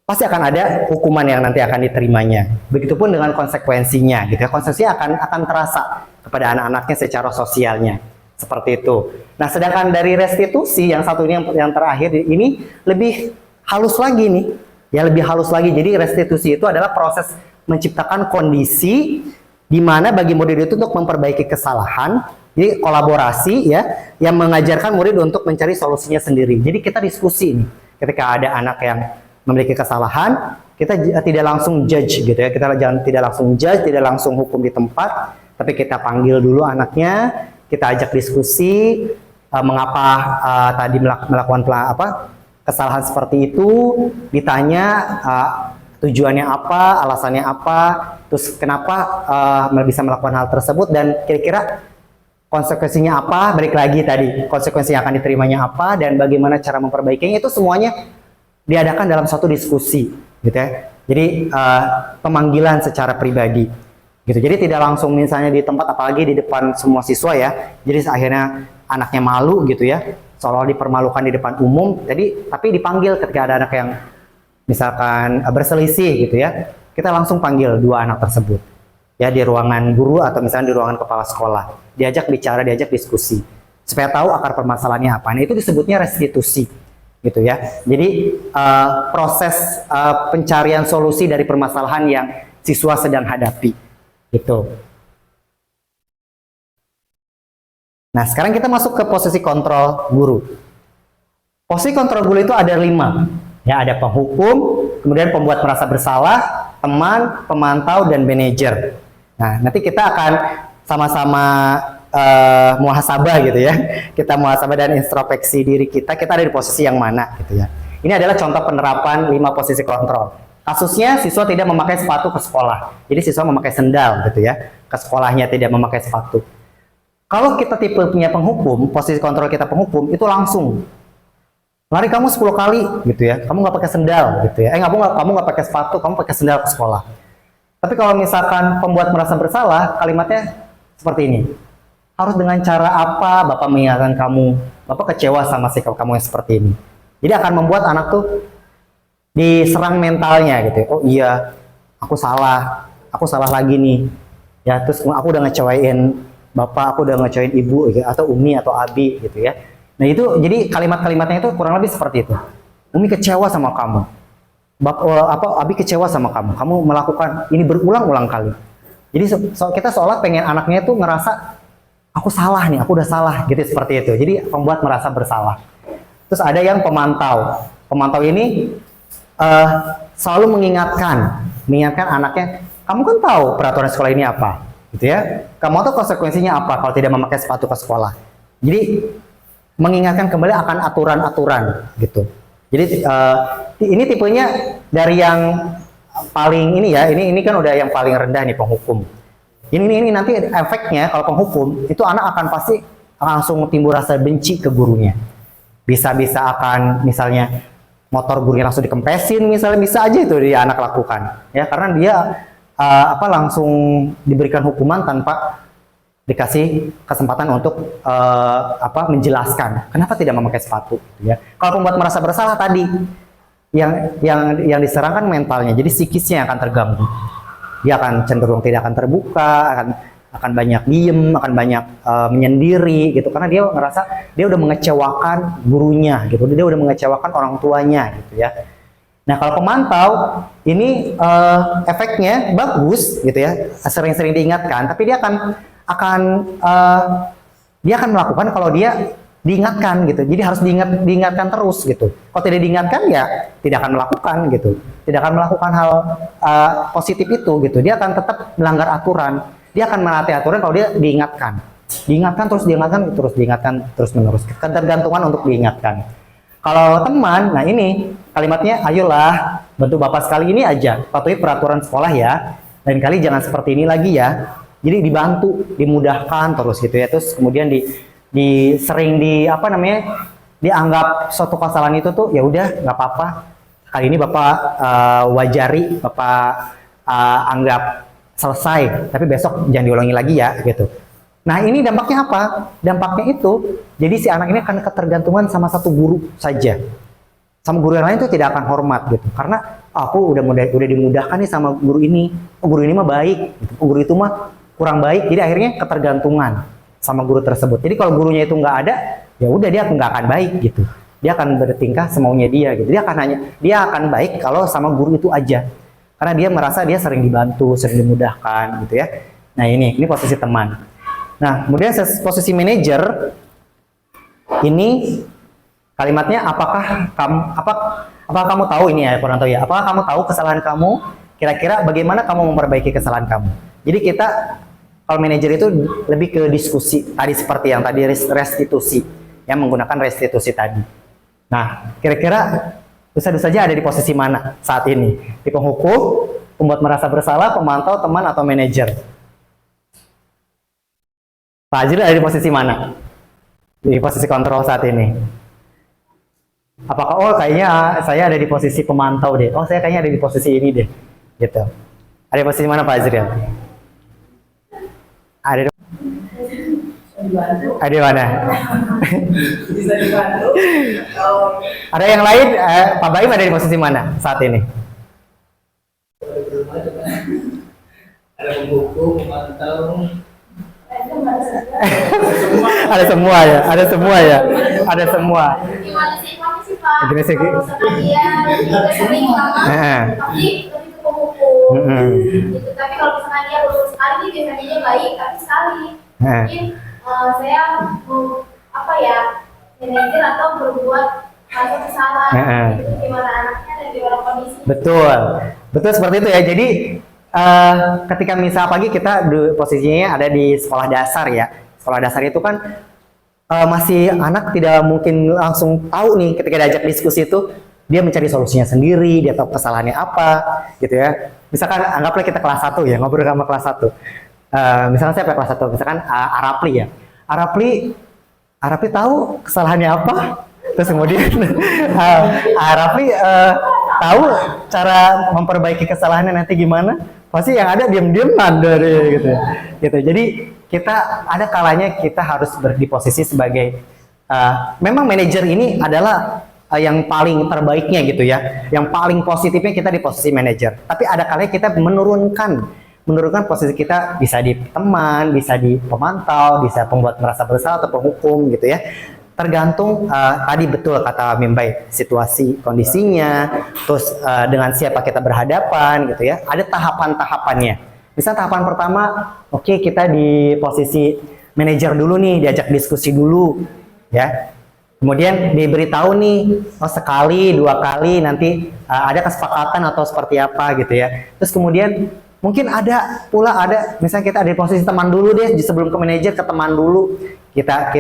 pasti akan ada hukuman yang nanti akan diterimanya. Begitupun dengan konsekuensinya gitu ya. Konsekuensinya akan terasa kepada anak-anaknya secara sosialnya. Seperti itu. Nah, sedangkan dari restitusi yang satu ini yang terakhir ini lebih halus lagi nih. Ya, lebih halus lagi. Jadi restitusi itu adalah proses menciptakan kondisi di mana bagi murid itu untuk memperbaiki kesalahan. Jadi kolaborasi ya, yang mengajarkan murid untuk mencari solusinya sendiri. Jadi kita diskusi nih. Ketika ada anak yang memiliki kesalahan, kita tidak langsung judge gitu ya. Kita tidak langsung judge, tidak langsung hukum di tempat, tapi kita panggil dulu anaknya. Kita ajak diskusi mengapa tadi melakukan kesalahan seperti itu, ditanya tujuannya apa, alasannya apa, terus kenapa bisa melakukan hal tersebut, dan kira-kira konsekuensinya apa, balik lagi tadi konsekuensi yang akan diterimanya apa, dan bagaimana cara memperbaikinya. Itu semuanya diadakan dalam satu diskusi gitu ya. Jadi pemanggilan secara pribadi gitu. Jadi tidak langsung misalnya di tempat, apalagi di depan semua siswa ya. Jadi akhirnya anaknya malu gitu ya, seolah dipermalukan di depan umum. Tapi dipanggil ketika ada anak yang misalkan berselisih gitu ya. Kita langsung panggil dua anak tersebut ya di ruangan guru atau misalnya di ruangan kepala sekolah. Diajak bicara, diajak diskusi supaya tahu akar permasalahannya apa. Nah, itu disebutnya restitusi gitu ya. Jadi proses pencarian solusi dari permasalahan yang siswa sedang hadapi. Gitu. Nah, sekarang kita masuk ke posisi kontrol guru. Posisi kontrol guru itu ada 5. Ya, ada penghukum, kemudian pembuat merasa bersalah, teman, pemantau, dan manajer. Nah, nanti kita akan sama-sama muhasabah gitu ya. Kita muhasabah dan introspeksi diri kita ada di posisi yang mana gitu ya. Ini adalah contoh penerapan 5 posisi kontrol. Kasusnya siswa tidak memakai sepatu ke sekolah. Jadi siswa memakai sendal gitu ya. Ke sekolahnya tidak memakai sepatu. Kalau kita tipe punya penghukum, posisi kontrol kita penghukum itu langsung. Lari kamu 10 kali gitu ya. Kamu nggak pakai sendal gitu ya. Kamu nggak pakai sepatu, kamu pakai sendal ke sekolah. Tapi kalau misalkan pembuat merasa bersalah, kalimatnya seperti ini. Harus dengan cara apa Bapak mengingatkan kamu? Bapak kecewa sama sikap kamu yang seperti ini. Jadi akan membuat anak tuh diserang mentalnya gitu. Oh iya, aku salah lagi nih. Ya, terus aku udah ngecewain Bapak, aku udah ngecewain Ibu gitu, atau Umi atau Abi gitu ya. Nah itu jadi kalimat-kalimatnya itu kurang lebih seperti itu. Umi kecewa sama kamu. Abi kecewa sama kamu. Kamu melakukan ini berulang-ulang kali. Jadi kita seolah pengen anaknya tuh ngerasa aku salah nih, aku udah salah gitu seperti itu. Jadi pembuat merasa bersalah. Terus ada yang pemantau. Pemantau ini selalu mengingatkan anaknya, kamu kan tahu peraturan sekolah ini apa, gitu ya. Kamu tahu konsekuensinya apa kalau tidak memakai sepatu ke sekolah. Jadi mengingatkan kembali akan aturan-aturan gitu. Jadi ini tipenya dari yang paling ini ya, ini kan udah yang paling rendah nih penghukum. Ini nanti efeknya kalau penghukum itu anak akan pasti langsung timbul rasa benci ke gurunya. Bisa akan misalnya motor gurunya langsung dikempesin misalnya, bisa aja itu dia anak lakukan ya, karena dia langsung diberikan hukuman tanpa dikasih kesempatan untuk menjelaskan kenapa tidak memakai sepatu ya. Kalau pembuat merasa bersalah tadi yang diserang kan mentalnya, jadi psikisnya akan terganggu. Dia akan cenderung tidak akan terbuka, akan banyak diem, akan banyak menyendiri gitu, karena dia ngerasa dia udah mengecewakan gurunya gitu, dia udah mengecewakan orang tuanya gitu ya. Nah kalau pemantau ini efeknya bagus gitu ya, sering-sering diingatkan, tapi dia akan melakukan kalau dia diingatkan gitu. Jadi harus diingatkan terus gitu. Kalau tidak diingatkan ya tidak akan melakukan gitu, tidak akan melakukan hal positif itu gitu. Dia akan tetap melanggar aturan. Dia akan menaati aturan kalau dia diingatkan terus menerus. Ketergantungan untuk diingatkan. Kalau teman, nah ini kalimatnya, ayolah bantu Bapak sekali ini aja, patuhi peraturan sekolah ya. Lain kali jangan seperti ini lagi ya. Jadi dibantu, dimudahkan terus gitu ya. Terus kemudian dianggap suatu kesalahan itu tuh ya udah nggak apa-apa. Kali ini Bapak wajari, Bapak anggap selesai, tapi besok jangan diulangi lagi ya gitu. Nah ini dampaknya apa? Dampaknya itu jadi si anak ini akan ketergantungan sama satu guru saja. Sama guru yang lain itu tidak akan hormat gitu. Karena aku udah dimudahkan nih sama guru ini. Oh guru ini mah baik, gitu. Oh, guru itu mah kurang baik. Jadi akhirnya ketergantungan sama guru tersebut. Jadi kalau gurunya itu nggak ada, ya udah dia nggak akan baik gitu. Dia akan bertingkah semaunya dia gitu. Dia akan baik kalau sama guru itu aja. Karena dia merasa dia sering dibantu, sering dimudahkan gitu ya. Nah ini posisi teman. Nah kemudian posisi manajer ini kalimatnya apakah kamu tahu ini ya, kurang tahu ya. Apakah kamu tahu kesalahan kamu? Kira-kira bagaimana kamu memperbaiki kesalahan kamu? Jadi kita kalau manajer itu lebih ke diskusi tadi seperti yang tadi restitusi, yang menggunakan restitusi tadi. Nah, kira-kira bisa saja ada di posisi mana saat ini? Di penghukum, pembuat merasa bersalah, pemantau, teman, atau manajer? Pak Ajri ada di posisi mana? Di posisi kontrol saat ini. Apakah kayaknya saya ada di posisi pemantau deh. Oh, saya kayaknya ada di posisi ini deh. Gitu. Ada di posisi mana Pak Ajri? Ada di mana? Bisa dibantu. Ada yang lain? Pak Baim ada di posisi mana saat ini? Ada penghukum, pemantau. Ada semua ya. Gimana sih kamu sih Pak? Gimana sih? Kalau misalkan dia juga sering sama, tapi lebih ke penghukum. Gitu. Tapi kalau misalkan dia baru sekali, biasanya dia baik, tapi sekali. Mungkin saya apa ya, manajer atau berbuat hal kesalahan, itu gimana anaknya dan gimana kondisi. Betul, betul seperti itu ya. Jadi ketika misal pagi kita posisinya ada di sekolah dasar ya. Sekolah dasar itu kan masih anak tidak mungkin langsung tahu nih ketika diajak diskusi itu dia mencari solusinya sendiri, dia tahu kesalahannya apa gitu ya. Misalkan anggaplah kita kelas 1 ya, ngobrol sama kelas 1. Misalkan saya kelas 1, misalkan Arapli ya. Arapli tahu kesalahannya apa? Terus kemudian Arapli tahu cara memperbaiki kesalahannya nanti gimana? Pasti yang ada diam-diaman dari gitu. Jadi kita ada kalanya kita harus di posisi sebagai memang manajer ini adalah yang paling terbaiknya gitu ya. Yang paling positifnya kita di posisi manajer. Tapi ada kalanya kita menurunkan posisi kita, bisa di teman, bisa di pemantau, bisa pembuat merasa bersalah atau penghukum gitu ya. Tergantung tadi betul kata Mimbai, situasi kondisinya, terus dengan siapa kita berhadapan gitu ya. Ada tahapan-tahapannya. Misal tahapan pertama, oke, kita di posisi manajer dulu nih, diajak diskusi dulu ya. Kemudian diberitahu nih, sekali, 2 kali nanti ada kesepakatan atau seperti apa gitu ya. Terus kemudian mungkin ada misalnya kita ada di posisi teman dulu deh, sebelum ke manajer ke teman dulu. Kita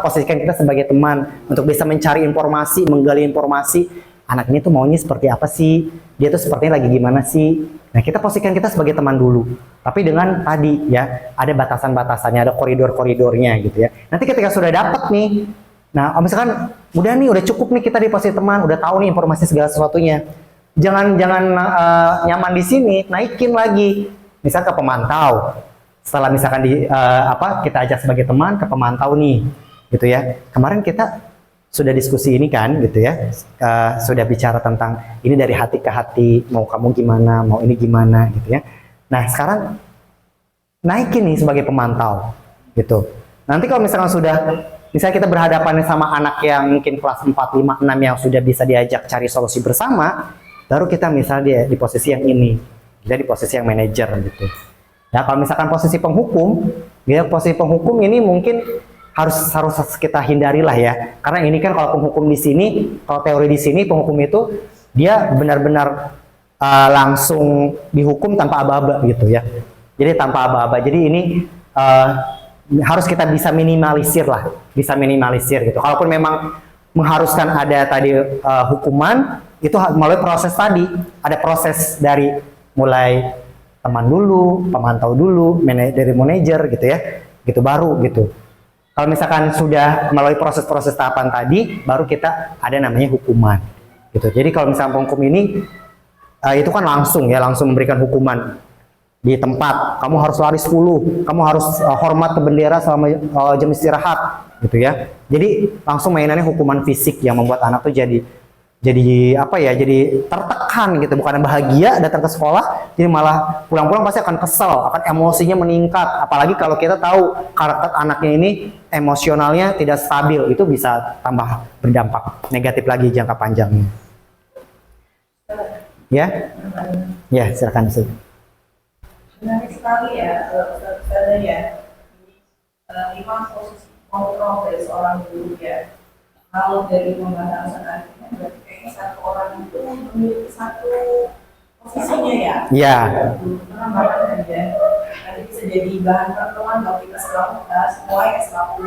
posisikan kita sebagai teman untuk bisa mencari informasi, menggali informasi. Anak ini tuh maunya seperti apa sih? Dia tuh sepertinya lagi gimana sih? Nah, kita posisikan kita sebagai teman dulu. Tapi dengan tadi ya, ada batasan-batasannya, ada koridor-koridornya gitu ya. Nanti ketika sudah dapat nih, nah misalkan udah cukup nih kita di posisi teman, udah tahu nih informasi segala sesuatunya. Jangan nyaman di sini, naikin lagi. Misal ke pemantau. Setelah misalkan kita ajak sebagai teman ke pemantau nih, gitu ya. Kemarin kita sudah diskusi ini kan, gitu ya. Sudah bicara tentang ini dari hati ke hati, mau kamu gimana, mau ini gimana, gitu ya. Nah, sekarang naikin nih sebagai pemantau, gitu. Nanti kalau misalkan misalnya kita berhadapan sama anak yang mungkin kelas 4, 5, 6 yang sudah bisa diajak cari solusi bersama, baru kita misalnya di posisi yang ini, kita di posisi yang manajer gitu. Ya, kalau misalkan posisi penghukum, ya posisi penghukum ini mungkin harus kita hindari lah ya. Karena ini kan kalau penghukum di sini, kalau teori di sini penghukum itu dia benar-benar langsung dihukum tanpa aba-aba gitu ya. Jadi tanpa aba-aba. Jadi ini harus kita bisa minimalisir lah, bisa minimalisir gitu. Kalaupun memang mengharuskan ada tadi hukuman, itu melalui proses tadi, ada proses dari mulai teman dulu, pemantau dulu, dari manajer gitu ya, gitu baru gitu. Kalau misalkan sudah melalui proses-proses tahapan tadi, baru kita ada namanya hukuman gitu. Jadi kalau misalkan penghukum ini itu kan langsung memberikan hukuman di tempat, kamu harus lari 10, kamu harus hormat ke bendera selama jam istirahat gitu ya. Jadi langsung mainannya hukuman fisik yang membuat anak tuh jadi tertekan gitu, bukan bahagia datang ke sekolah, jadi malah pulang-pulang pasti akan kesel, akan emosinya meningkat. Apalagi kalau kita tahu karakter anaknya ini emosionalnya tidak stabil, itu bisa tambah berdampak negatif lagi jangka panjangnya. Ya, silakan sih. Menarik sekali ya, Ustazah ya. Memang posisi kontrol dari seorang guru ya. Kalau dari pembahasan artinya berarti kayaknya satu orang itu memiliki satu posisinya ya. Iya. Karena bahkan ya, nanti bisa jadi bahan pertemuan kalau kita semua ya selaku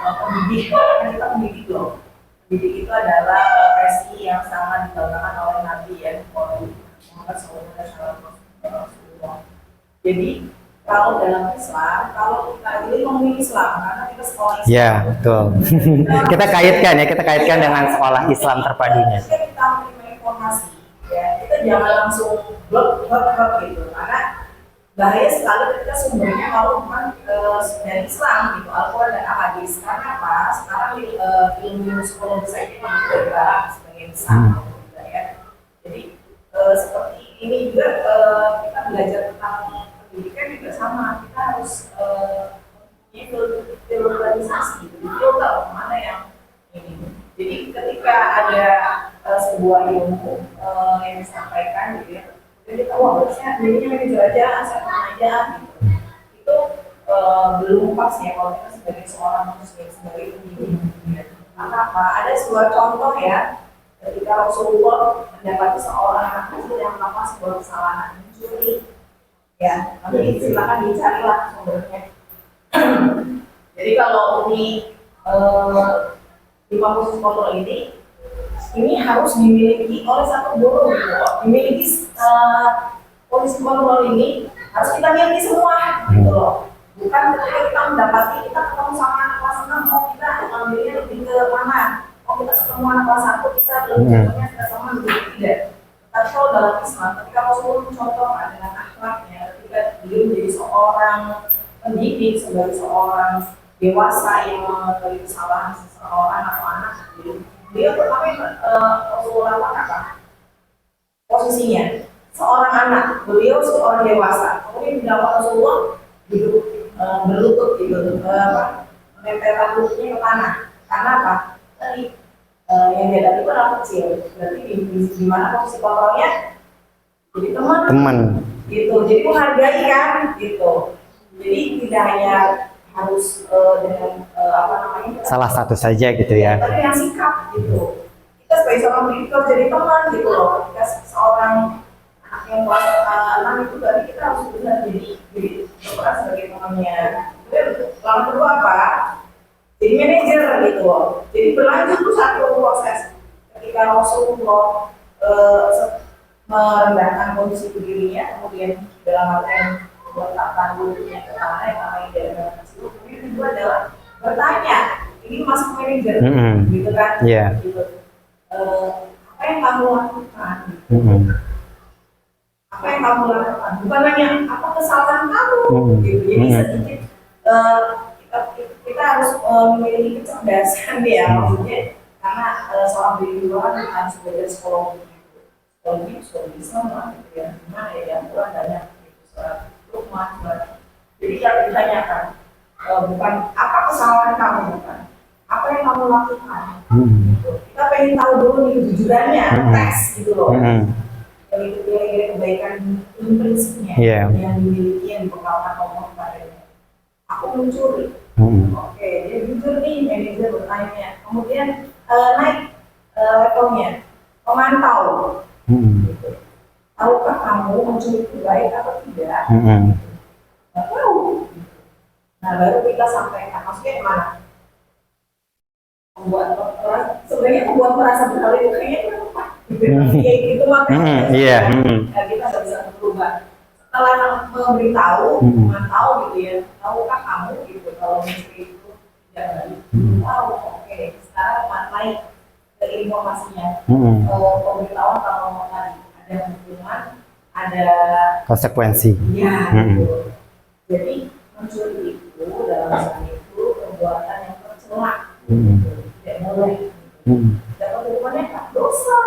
pendidik. Kan kita pendidik loh. Pendidik itu adalah profesi yang sangat dibanggakan oleh Nabi ya, Muhammad SAW. Jadi kalau dalam Islam, kalau kita ini ngomongin Islam, karena kita sekolah Islam. Ya, betul. kita kaitkan dengan sekolah Islam terpadunya. Kita menerima informasi, ya, kita jangan langsung blok gitu, karena bahaya sekali ketika sumbernya kalau bukan dari Islam gitu, Al-Quran dan Al-Hadis. Karena apa? Sekarang ilmu psikologi saya ini bergerak sebagai Islam, ya. Jadi seperti ini juga kita belajar tentang pendidikan juga sama, kita harus filterisasi, filter mana yang ini. Jadi ketika ada sebuah ilmu yang disampaikan gitu ya, jadi kita harusnya dirinya manajer aja, saya aja gitu. Itu belum pas ya kalau kita sebagai seorang muslim, sebagai pendidik. Karena apa? Ada sebuah contoh ya, ketika Rasulullah mendapati seorang anak kecil yang melakukan sebuah kesalahan mencuri, ya, nanti silakan dicarilah sumbernya. Jadi kalau ini lima khusus kontrol ini harus dimiliki oleh satu guru gitu loh. Dimiliki posisi kontrol ini harus kita miliki semua gitu loh. Bukan ketika kita mendapati kita ketemu sama anak kelas 6, oh kita ambilnya lebih ke mana? Oh kita ketemu anak kelas 1 kita lebih contohnya kita sama begitu tidak. Tapi kalau dalam Islam ketika Rasulullah mencontohkan dengan akhlaknya, ketika beliau menjadi seorang pendidik, sebagai seorang dewasa yang mengetahui kesalahan seseorang atau anak, beliau pertama Rasulullah apa? Posisinya seorang anak, beliau seorang dewasa. Kemudian di dalam Rasulullah duduk berlutut gitu, menempelkan lututnya ke tanah. Karena apa? Tadi yang dia tadi itu anak kecil. Berarti di mana posisi kontrolnya? Jadi teman. Gitu. Jadi menghargai kan, gitu. Jadi tidak hanya harus dengan salah satu saja gitu ya. Tapi yang sikap gitu. Kita sebagai seorang pendidik harus jadi teman gitu loh. Kita seorang anak yang kelas 6 itu berarti kita harus benar jadi berperan sebagai temannya. Lalu kedua apa? Jadi manajer gitu loh. Jadi berlanjut tuh satu proses. Ketika Rasulullah merendahkan kondisi dirinya, kemudian dalam artian meletakkan dulunya ke tanah yang namanya dari dalam kecil. Kemudian kedua adalah bertanya, ini masuk manajer, gitu kan? Gitu. Apa yang kamu lakukan? Apa yang kamu lakukan? Bukan hanya apa kesalahan kamu, gitu. Jadi sedikit kita harus memiliki kecerdasan ya, maksudnya karena seorang pendidik kan harus belajar psikologi, psikologi Islam lah, gitu ya. Gimana ya yang kurang banyak gitu, surat rumah. Jadi yang ditanyakan bukan apa kesalahan kamu, bukan apa yang kamu lakukan. Gitu. Kita pengen tahu dulu nih kejujurannya, tes gitu loh. Itu kira-kira kebaikan prinsipnya yang dimiliki, yang dipekalkan Allah kepadanya. Aku mencuri, oke, dia jujur nih, manajer bertanya. Kemudian naik levelnya, pemantau. Gitu. Tahukah kamu mencuri itu baik atau tidak? Nggak tahu. Nah baru kita sampaikan, maksudnya kemana? Sebenarnya membuat merasa berhal itu kayaknya kenapa? Kayak gitu makanya kita nggak bisa berubah. Setelah memberitahu, memantau gitu ya, tahukah kamu gitu kalau mencuri itu tidak baik? Tahu, oke. Sekarang naik ke informasinya, pemberitahuan kalau tadi ada hukuman, ada konsekuensi. Ya, gitu. Jadi mencuri itu dalam Islam itu perbuatan yang tercela, tidak boleh. Dan hukumannya tak dosa,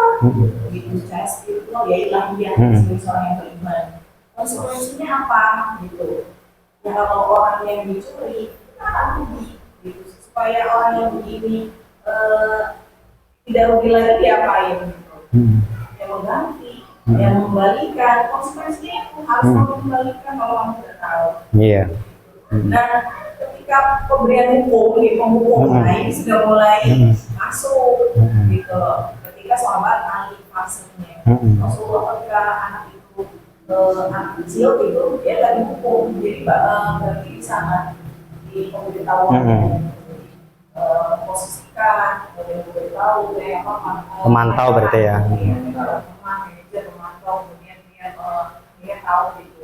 begitu secara spiritual ya ilahiyah sebagai seorang yang beriman. Konsekuensinya apa? Gitu. Ya kalau orang yang dicuri, kita akan rugi, gitu. Supaya orang yang begini tidak rugi lagi diapain? Gitu. Yang mengganti, yang membalikan, konsekuensinya itu harus mengembalikan kalau kamu tidak tahu. Nah, ketika pemberian hukum, penghukuman ini sudah mulai masuk, gitu. Ketika sahabat ahli fasenya, Rasulullah ketika anak itu anak kecil gitu, dia nggak dihukum, jadi berarti di sana di pemberitahuan posisikan, kemudian memberitahu, pemantau berarti ya. Pemantau, kemudian dia tahu gitu.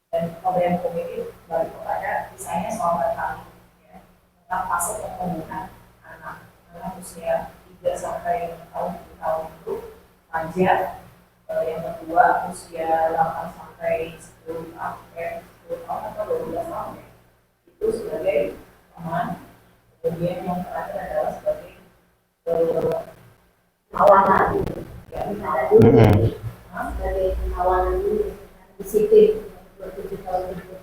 Dan pemberian hukum ini balik kepada misalnya soal kali ya, tentang fase pertumbuhan anak usia 3 sampai 6 tahun itu pelajar, yang kedua usia 8 sampai 10 tahun atau 12 tahun ya, itu sebagai teman. Kemudian yang terakhir adalah sebagai kawanan ya, misalnya dulu sebagai kawanan dulu disiplin 27 tahun itu.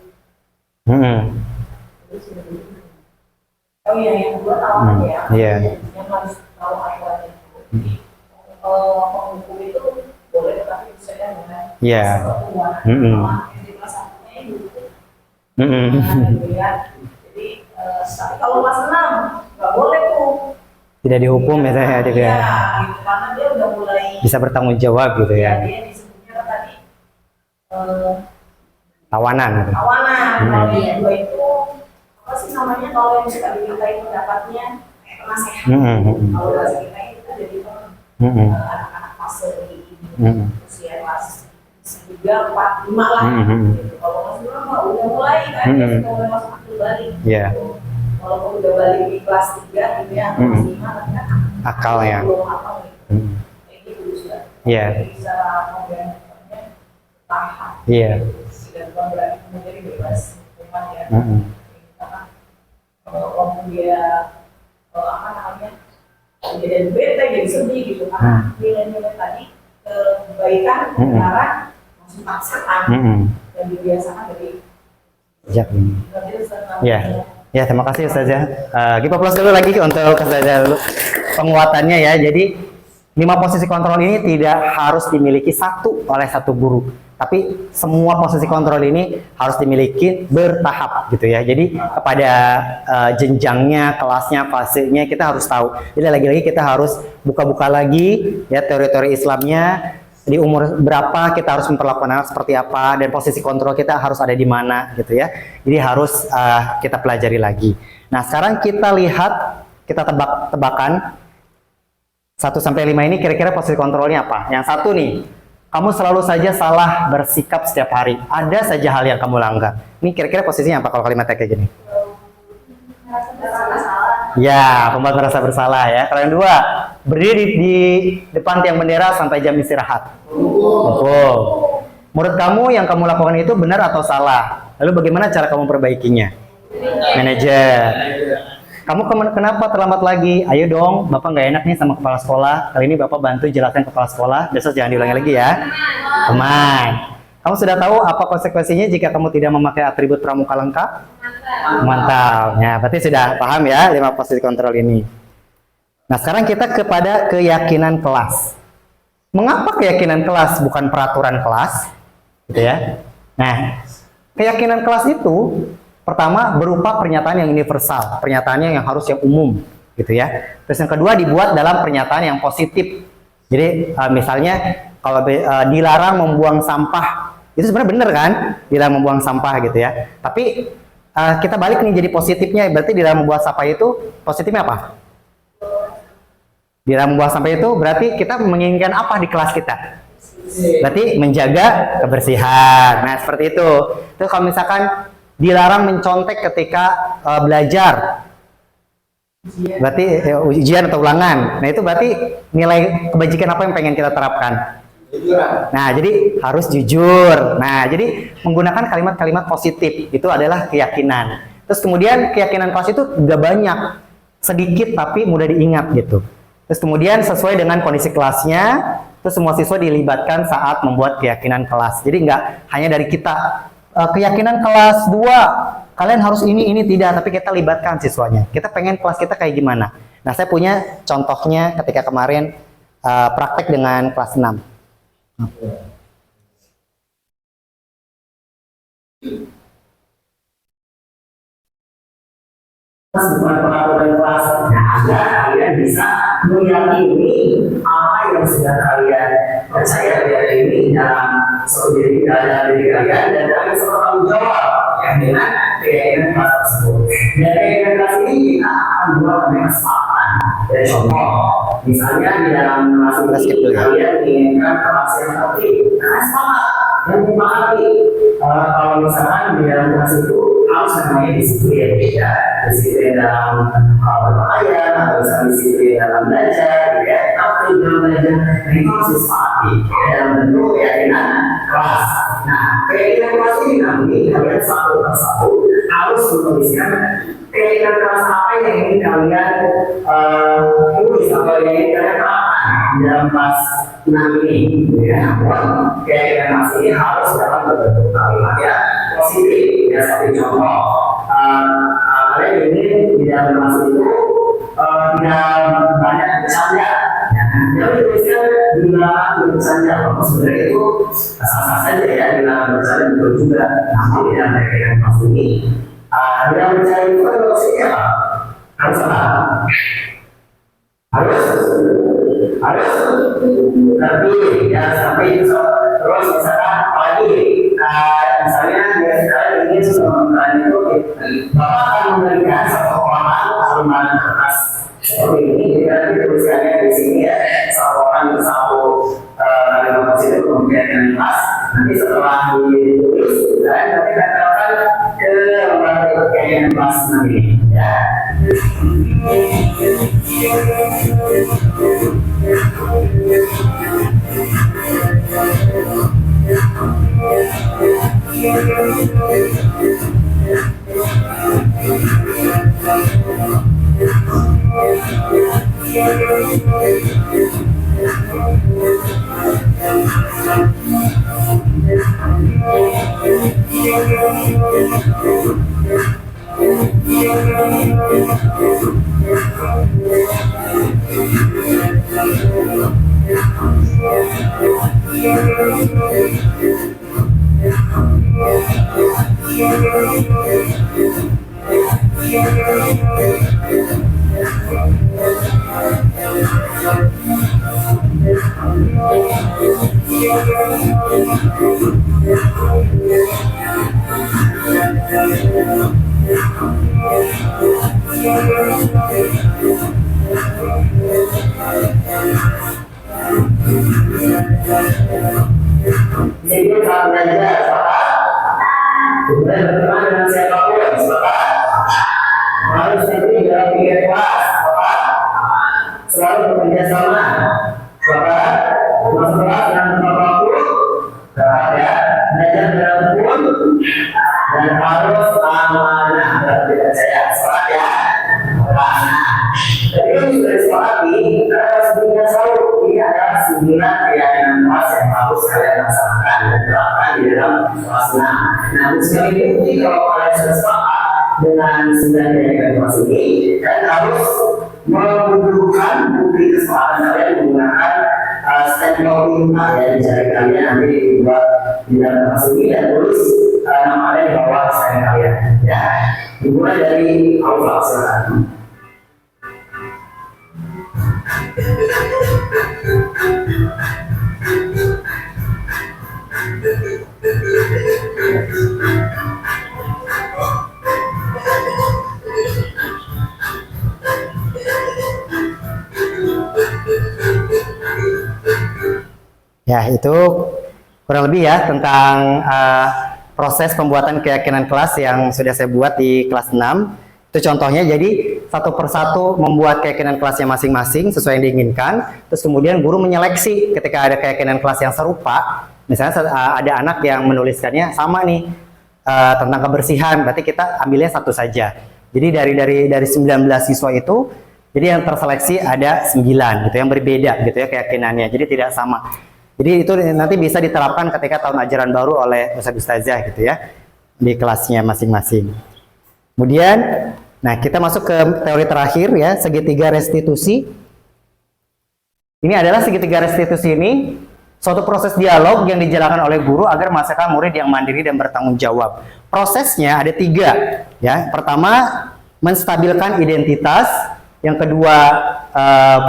Oh iya, yang kedua tawanan ya, yang harus tahu ayatnya. Jadi penghukum itu boleh tetapi bisa dengan perbuatan. Yang di kelas 1-nya itu Gitu ya. Jadi tapi kalau kelas 6 nggak boleh tuh. Tidak dihukum ya saya Iya, gitu ya. gitu, karena dia udah mulai Bisa bertanggung jawab gitu ya. dia disebutnya apa tadi Tawanan gitu. tawanan. Kalau yang kedua itu apa sih namanya kalau yang suka dimintain pendapatnya kayak penasehat. Kalau bahasa kita itu jadi anak-anak fase ini usia kelas 3, 4, 5 lah. Gitu. Kalau masih lama udah mulai kan dia sudah mulai masuk akil balik. Iya. Walaupun udah balik di kelas 3 gitu ya, kelas 5 tapi kan Akalnya. belum akal gitu. Kayak gitu sudah. Iya. Bisa membentuknya tahan. Iya. Dan bukan berarti menjadi bebas hukuman ya. Karena kalau dia apa namanya jadi bete, jadi sedih gitu karena nilai-nilai tadi kebaikan, kebenaran masih dipaksakan dan dibiasakan dari Sejak ini. Ya. Ya, terima kasih Ustazah. Kita plus dulu lagi untuk Ustazah dulu penguatannya ya. Jadi 5 posisi kontrol ini tidak harus dimiliki oleh satu guru, tapi semua posisi kontrol ini harus dimiliki bertahap gitu ya. Jadi kepada jenjangnya, kelasnya, fasenya kita harus tahu. Jadi lagi-lagi kita harus buka-buka lagi ya teori-teori Islamnya. Di umur berapa kita harus memperlakukan anak seperti apa, dan posisi kontrol kita harus ada di mana gitu ya. Jadi harus kita pelajari lagi. Nah sekarang kita lihat, kita tebak-tebakan 1 sampai 5 ini kira-kira posisi kontrolnya apa. Yang satu nih, kamu selalu saja salah bersikap setiap hari. Ada saja hal yang kamu langgar. Ini kira-kira posisinya apa kalau kalimatnya kayak gini? Ya, pembuat merasa bersalah ya. Kalau yang 2, berdiri di depan tiang bendera sampai jam istirahat. Betul. Menurut kamu yang kamu lakukan itu benar atau salah? Lalu bagaimana cara kamu perbaikinya? Manajer. Kamu kenapa terlambat lagi? Ayo dong, Bapak nggak enak nih sama kepala sekolah. Kali ini Bapak bantu jelaskan kepala sekolah. Besok jangan diulangi lagi ya. Teman. Kamu sudah tahu apa konsekuensinya jika kamu tidak memakai atribut pramuka lengkap? Mantap. Ya, berarti sudah paham ya 5 posisi kontrol ini. Nah, sekarang kita kepada keyakinan kelas. Mengapa keyakinan kelas bukan peraturan kelas? Gitu ya. Nah, keyakinan kelas itu pertama berupa pernyataan yang universal, pernyataannya yang harus yang umum, gitu ya. Terus yang kedua dibuat dalam pernyataan yang positif. Jadi misalnya kalau dilarang membuang sampah, itu sebenarnya benar kan? Dilarang membuang sampah gitu ya. Tapi kita balik nih jadi positifnya, berarti dilarang membuang sampah itu positifnya apa? Dilarang membuang sampah itu berarti kita menginginkan apa di kelas kita? Berarti menjaga kebersihan. Nah seperti itu. Itu kalau misalkan dilarang mencontek ketika belajar, berarti ujian atau ulangan. Nah itu berarti nilai kebajikan apa yang pengen kita terapkan? Nah jadi harus jujur. Nah jadi menggunakan kalimat-kalimat positif itu adalah keyakinan. Terus kemudian keyakinan kelas itu gak banyak, sedikit tapi mudah diingat gitu. Terus kemudian sesuai dengan kondisi kelasnya, terus semua siswa dilibatkan saat membuat keyakinan kelas. Jadi nggak hanya dari kita, keyakinan kelas 2, kalian harus ini tidak, tapi kita libatkan siswanya. Kita pengen kelas kita kayak gimana. Nah saya punya contohnya ketika kemarin praktek dengan kelas 6. Bukan peraturan kelas, agar kalian bisa meyakini apa yang sudah kalian percaya ini dalam suatu diri kalian, dan kalian serta tanggung jawab ya, dengan keyakinan kelas tersebut. Dan keyakinan kelas ini kita akan buat dengan kesempatan. Dan contoh, misalnya di dalam kelas ini kalian menginginkan kelas yang tertib, karena semangat yang dipahami. Kalau misalkan di dalam kelas itu harus namanya disiplin ya, disiplin dalam berpakaian atau misalnya disiplin dalam belajar, ya, atau dalam belajar itu harus disepakati dalam bentuk keyakinan kelas. Nah, keyakinan kelas ini nanti kalian satu persatu harus menuliskan keyakinan kelas apa yang ingin kalian tulis atau yang ingin kalian terapkan dalam kelas 6 ini, ya. Keyakinan kelas ini harus dalam bentuk kalimat ya positif. Ya, seperti contoh, kalian ingin di dalam kelas itu tidak banyak bercanda. Yang dituliskan dilarang bercanda. saja. Kalau sebenarnya itu sah-sah saja ya, dilarang berbicara betul juga. Namun tidak mereka yang ini. Dengan berbicara itu kan maksudnya apa? Harus apa? Harus terpilih ya, sampai itu terus misalkan apalagi misalnya dia sekarang ingin mengembangkan itu Bapak akan memberikan satu orang lembaran kertas seperti ini, jadi tulisannya di sini ya, satu orang bersatu lembaran itu kemudian yang kelas nanti setelah ditulis dan nanti datangkan ke lembaran yang kelas nanti ya. Jadi kalau belajar kemudian berteman dengan siapapun, harus nanti dalam tiga kelas, selalu bekerja sama, masuk kelas dengan siapapun, ya, belajar dalam pun dan harus amanah dan tidak percaya, ya. Jadi ini sudah disepakati, sebelumnya selalu ini adalah 9 keyakinan kelas yang harus kalian laksanakan dan terapkan di dalam kelas 6. Nah, sekali itu kalau kalian sudah sepakat dengan 9 keyakinan kelas ini, dan harus membutuhkan bukti kesepakatan kalian menggunakan stempel tinta ya di jari kalian nanti dibuat di dalam kelas ini dan tulis nama kalian di bawah stempel kalian. Ya, dimulai dari awal silakan. Ya, itu kurang lebih ya tentang proses pembuatan keyakinan kelas yang sudah saya buat di kelas 6. Itu contohnya, jadi satu persatu membuat keyakinan kelasnya masing-masing sesuai yang diinginkan. Terus kemudian guru menyeleksi ketika ada keyakinan kelas yang serupa. Misalnya ada anak yang menuliskannya sama nih tentang kebersihan, berarti kita ambilnya satu saja. Jadi dari 19 siswa itu, jadi yang terseleksi ada 9 gitu, yang berbeda gitu ya keyakinannya. Jadi tidak sama. Jadi itu nanti bisa diterapkan ketika tahun ajaran baru oleh ustazah gitu ya di kelasnya masing-masing. Kemudian, nah kita masuk ke teori terakhir ya, segitiga restitusi. Ini adalah segitiga restitusi ini suatu proses dialog yang dijalankan oleh guru agar menghasilkan murid yang mandiri dan bertanggung jawab. Prosesnya ada 3 ya. Pertama, menstabilkan identitas. Yang kedua,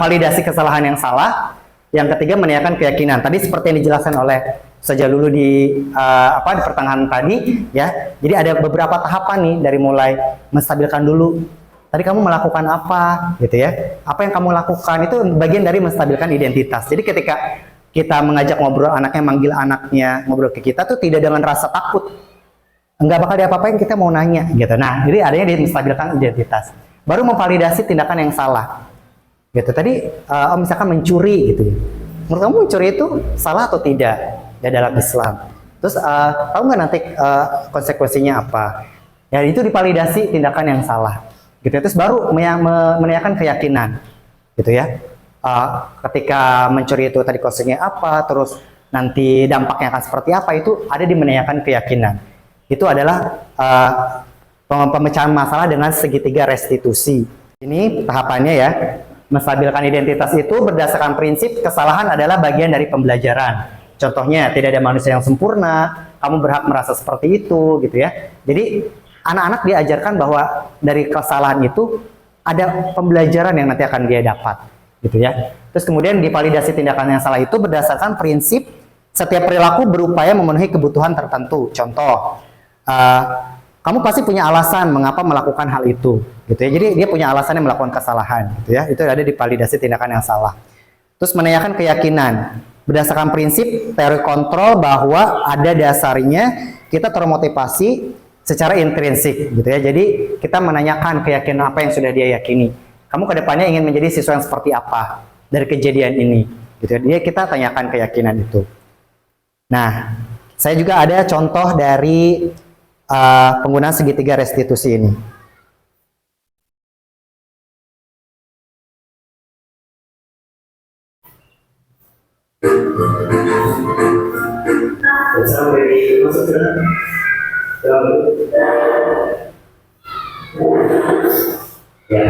validasi kesalahan yang salah. Yang ketiga, menanyakan keyakinan. Tadi seperti yang dijelaskan oleh Ustazah Lulu di di pertengahan tadi ya. Jadi ada beberapa tahapan nih, dari mulai menstabilkan dulu. Tadi kamu melakukan apa gitu ya. Apa yang kamu lakukan itu bagian dari menstabilkan identitas. Jadi ketika kita mengajak ngobrol anaknya, manggil anaknya ngobrol ke kita tuh tidak dengan rasa takut. Enggak bakal diapa-apain, kita mau nanya gitu. Nah, jadi adanya di menstabilkan identitas. Baru memvalidasi tindakan yang salah. Gitu. Tadi misalkan mencuri gitu ya. Menurut kamu mencuri itu salah atau tidak ya dalam Islam? Terus tahu nggak nanti konsekuensinya apa? Ya itu divalidasi tindakan yang salah. Gitu. Terus baru menanyakan keyakinan. Gitu ya. Ketika mencuri itu tadi konsekuensinya apa, terus nanti dampaknya akan seperti apa, itu ada di menanyakan keyakinan. Itu adalah pemecahan masalah dengan segitiga restitusi. Ini tahapannya ya. menstabilkan identitas itu berdasarkan prinsip kesalahan adalah bagian dari pembelajaran. Contohnya, tidak ada manusia yang sempurna, kamu berhak merasa seperti itu, gitu ya. Jadi, anak-anak diajarkan bahwa dari kesalahan itu ada pembelajaran yang nanti akan dia dapat, gitu ya. Terus kemudian divalidasi tindakan yang salah itu berdasarkan prinsip setiap perilaku berupaya memenuhi kebutuhan tertentu. Contoh, kamu pasti punya alasan mengapa melakukan hal itu, gitu ya. Jadi dia punya alasan yang melakukan kesalahan, gitu ya. Itu ada di validasi tindakan yang salah. Terus menanyakan keyakinan berdasarkan prinsip teori kontrol bahwa ada dasarnya kita termotivasi secara intrinsik, gitu ya. Jadi kita menanyakan keyakinan apa yang sudah dia yakini. Kamu kedepannya ingin menjadi siswa yang seperti apa dari kejadian ini, gitu ya. Dia kita tanyakan keyakinan itu. Nah, saya juga ada contoh dari penggunaan segitiga restitusi ini. Sampai masuk ke ya,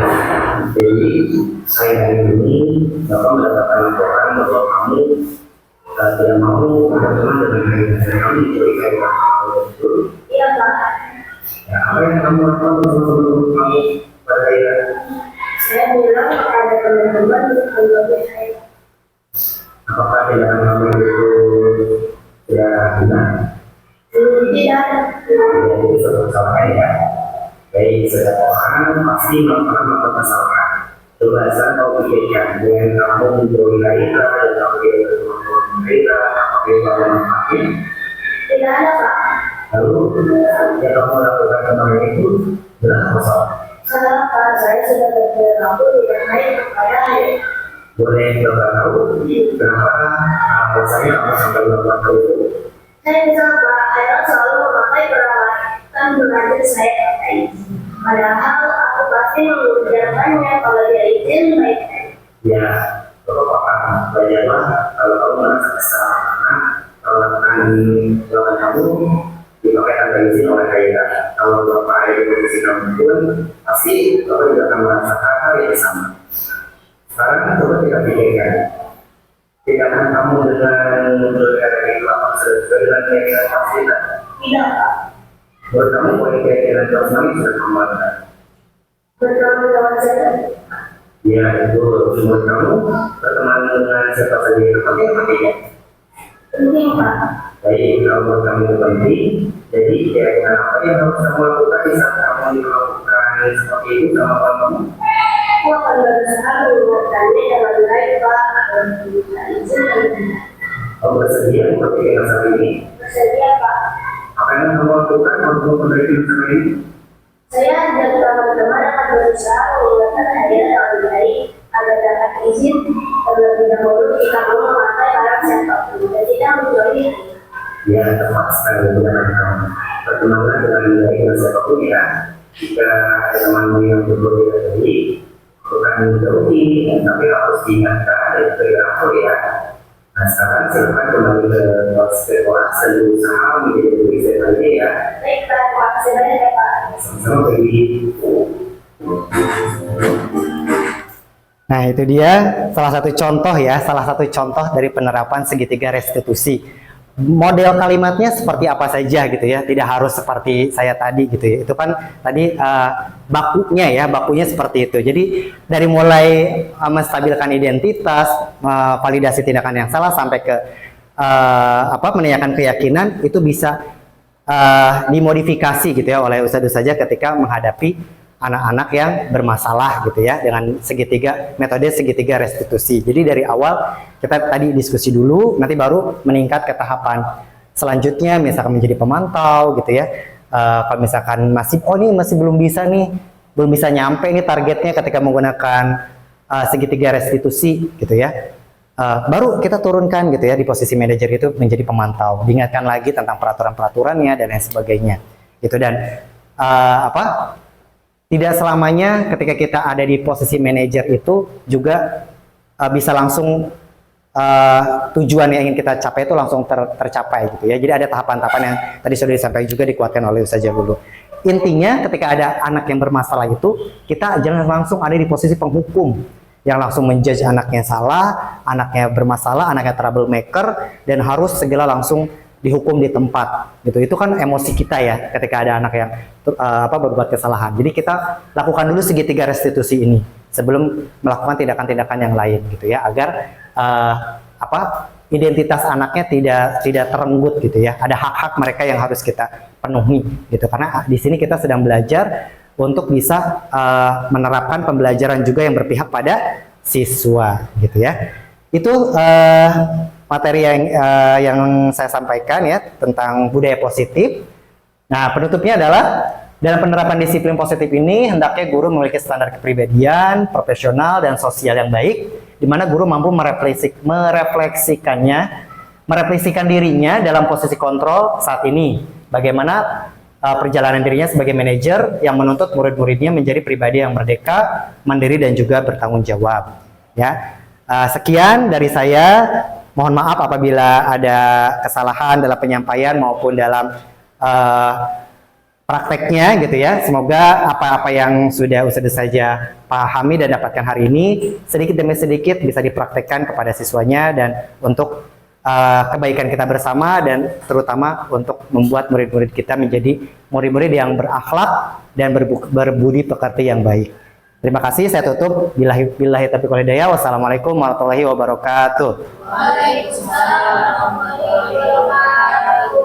jadi saya hari ini Bapak mendapatkan laporan bahwa kamu tidak mau berteman dengan ayah kamu dicurigai itu. Iya, Pak. Ya, apa yang kamu lakukan sebelum kamu pada ayah? Saya bilang kepada teman-teman untuk menjauhi saya. Apakah tindakan kamu itu tidak benar? Tidak. Jadi suatu kesalahan ya. Baik, setiap orang pasti melakukan kesalahan. Coba saya mau pikirkan dengan kamu menjauhi Laila dan kamu tidak bertemu Laila, apakah kamu makin? Tidak ada, Pak. Lalu yang kamu lakukan kemarin itu berapa salah? Salah, Pak. Saya sudah berperilaku tidak baik kepada ayah. Boleh coba tahu kenapa alasannya kamu sampai melakukan hal itu? Saya misal Pak, ayah selalu memakai peralatan belajar saya pakai. Padahal aku pasti mengerjakannya kalau dia izin baik-baik. Ya, kalau Bapak belajarlah kalau kamu merasa kesal karena peralatan kamu dipakai tanpa izin oleh ayah. Kalau Bapak ada di posisi kamu pun pasti Bapak juga akan merasakan hal yang sama. Sekarang coba kita pikirkan, tindakan kamu dengan berkata itu apa sudah dengan keyakinan pasti tidak? Tidak, Pak. Menurut kamu boleh keyakinan jauh sekali sudah kembali? Bertanggung saya. Ya, itu menurut kamu berteman dengan siapa saja itu penting atau tidak? Penting, Pak. Baik, kalau menurut kamu itu penting, jadi keyakinan apa yang harus kamu lakukan di saat kamu melakukan seperti itu sama kamu? Aku akan berusaha mengingatkannya dengan baik, Pak. Dan minta izin dan benar. Kamu bersedia seperti yang saat ini? Bersedia, Pak. Apa yang kamu lakukan untuk memperbaiki masalah ini? Saya dan teman-teman akan berusaha mengingatkan ayah dengan baik agar dapat izin terlebih dahulu jika kamu memakai barang siapapun dan tidak menjauhi ayah. Ya, tepat sekali dengan kamu. Bertemanlah dengan baik dengan siapapun ya. Jika ada temanmu yang berbeda dari bukan menjauhi, tapi harus diingatkan dan berlaku ya. Nah, sekarang silakan kembali ke sekolah dan berusaha menjadi lebih baik lagi ya. Baik, Pak. Terima kasih banyak ya, Pak. Sama-sama pergi. Nah, itu dia salah satu contoh dari penerapan segitiga restitusi. Model kalimatnya seperti apa saja gitu ya, tidak harus seperti saya tadi gitu ya. Itu kan tadi bakunya seperti itu. Jadi dari mulai menstabilkan identitas, validasi tindakan yang salah sampai ke menanyakan keyakinan itu bisa dimodifikasi gitu ya oleh ustadz saja ketika menghadapi anak-anak yang bermasalah gitu ya dengan metode segitiga restitusi. Jadi dari awal kita tadi diskusi dulu, nanti baru meningkat ke tahapan selanjutnya, misalkan menjadi pemantau gitu ya. Kalau misalkan masih belum bisa nyampe nih targetnya ketika menggunakan segitiga restitusi gitu ya. Baru kita turunkan gitu ya di posisi manajer itu menjadi pemantau, diingatkan lagi tentang peraturan-peraturannya dan lain sebagainya gitu. Dan tidak selamanya ketika kita ada di posisi manajer itu juga bisa langsung tujuan yang ingin kita capai itu langsung tercapai gitu ya. Jadi ada tahapan-tahapan yang tadi sudah disampaikan juga, dikuatkan oleh Ustaz Jabulu. Intinya ketika ada anak yang bermasalah itu kita jangan langsung ada di posisi penghukum. yang langsung menjudge anaknya salah, anaknya bermasalah, anaknya troublemaker, dan harus segera langsung dihukum di tempat gitu. Itu kan emosi kita ya ketika ada anak yang berbuat kesalahan. Jadi kita lakukan dulu segitiga restitusi ini sebelum melakukan tindakan-tindakan yang lain gitu ya, agar identitas anaknya tidak terenggut gitu ya. Ada hak-hak mereka yang harus kita penuhi gitu, karena di sini kita sedang belajar untuk bisa menerapkan pembelajaran juga yang berpihak pada siswa gitu ya. Itu materi yang saya sampaikan ya tentang budaya positif. Nah, penutupnya adalah dalam penerapan disiplin positif ini hendaknya guru memiliki standar kepribadian, profesional dan sosial yang baik, di mana guru mampu merefleksikan dirinya dalam posisi kontrol saat ini. Bagaimana perjalanan dirinya sebagai manajer yang menuntut murid-muridnya menjadi pribadi yang merdeka, mandiri dan juga bertanggung jawab. Ya, sekian dari saya. Mohon maaf apabila ada kesalahan dalam penyampaian maupun dalam prakteknya gitu ya. Semoga apa-apa yang sudah saja pahami dan dapatkan hari ini sedikit demi sedikit bisa dipraktekkan kepada siswanya, dan untuk kebaikan kita bersama, dan terutama untuk membuat murid-murid kita menjadi murid-murid yang berakhlak dan berbudi pekerti yang baik. Terima kasih, saya tutup. Billahi taufiq wal hidayah. Wassalamualaikum warahmatullahi wabarakatuh. Waalaikumsalam warahmatullahi wabarakatuh.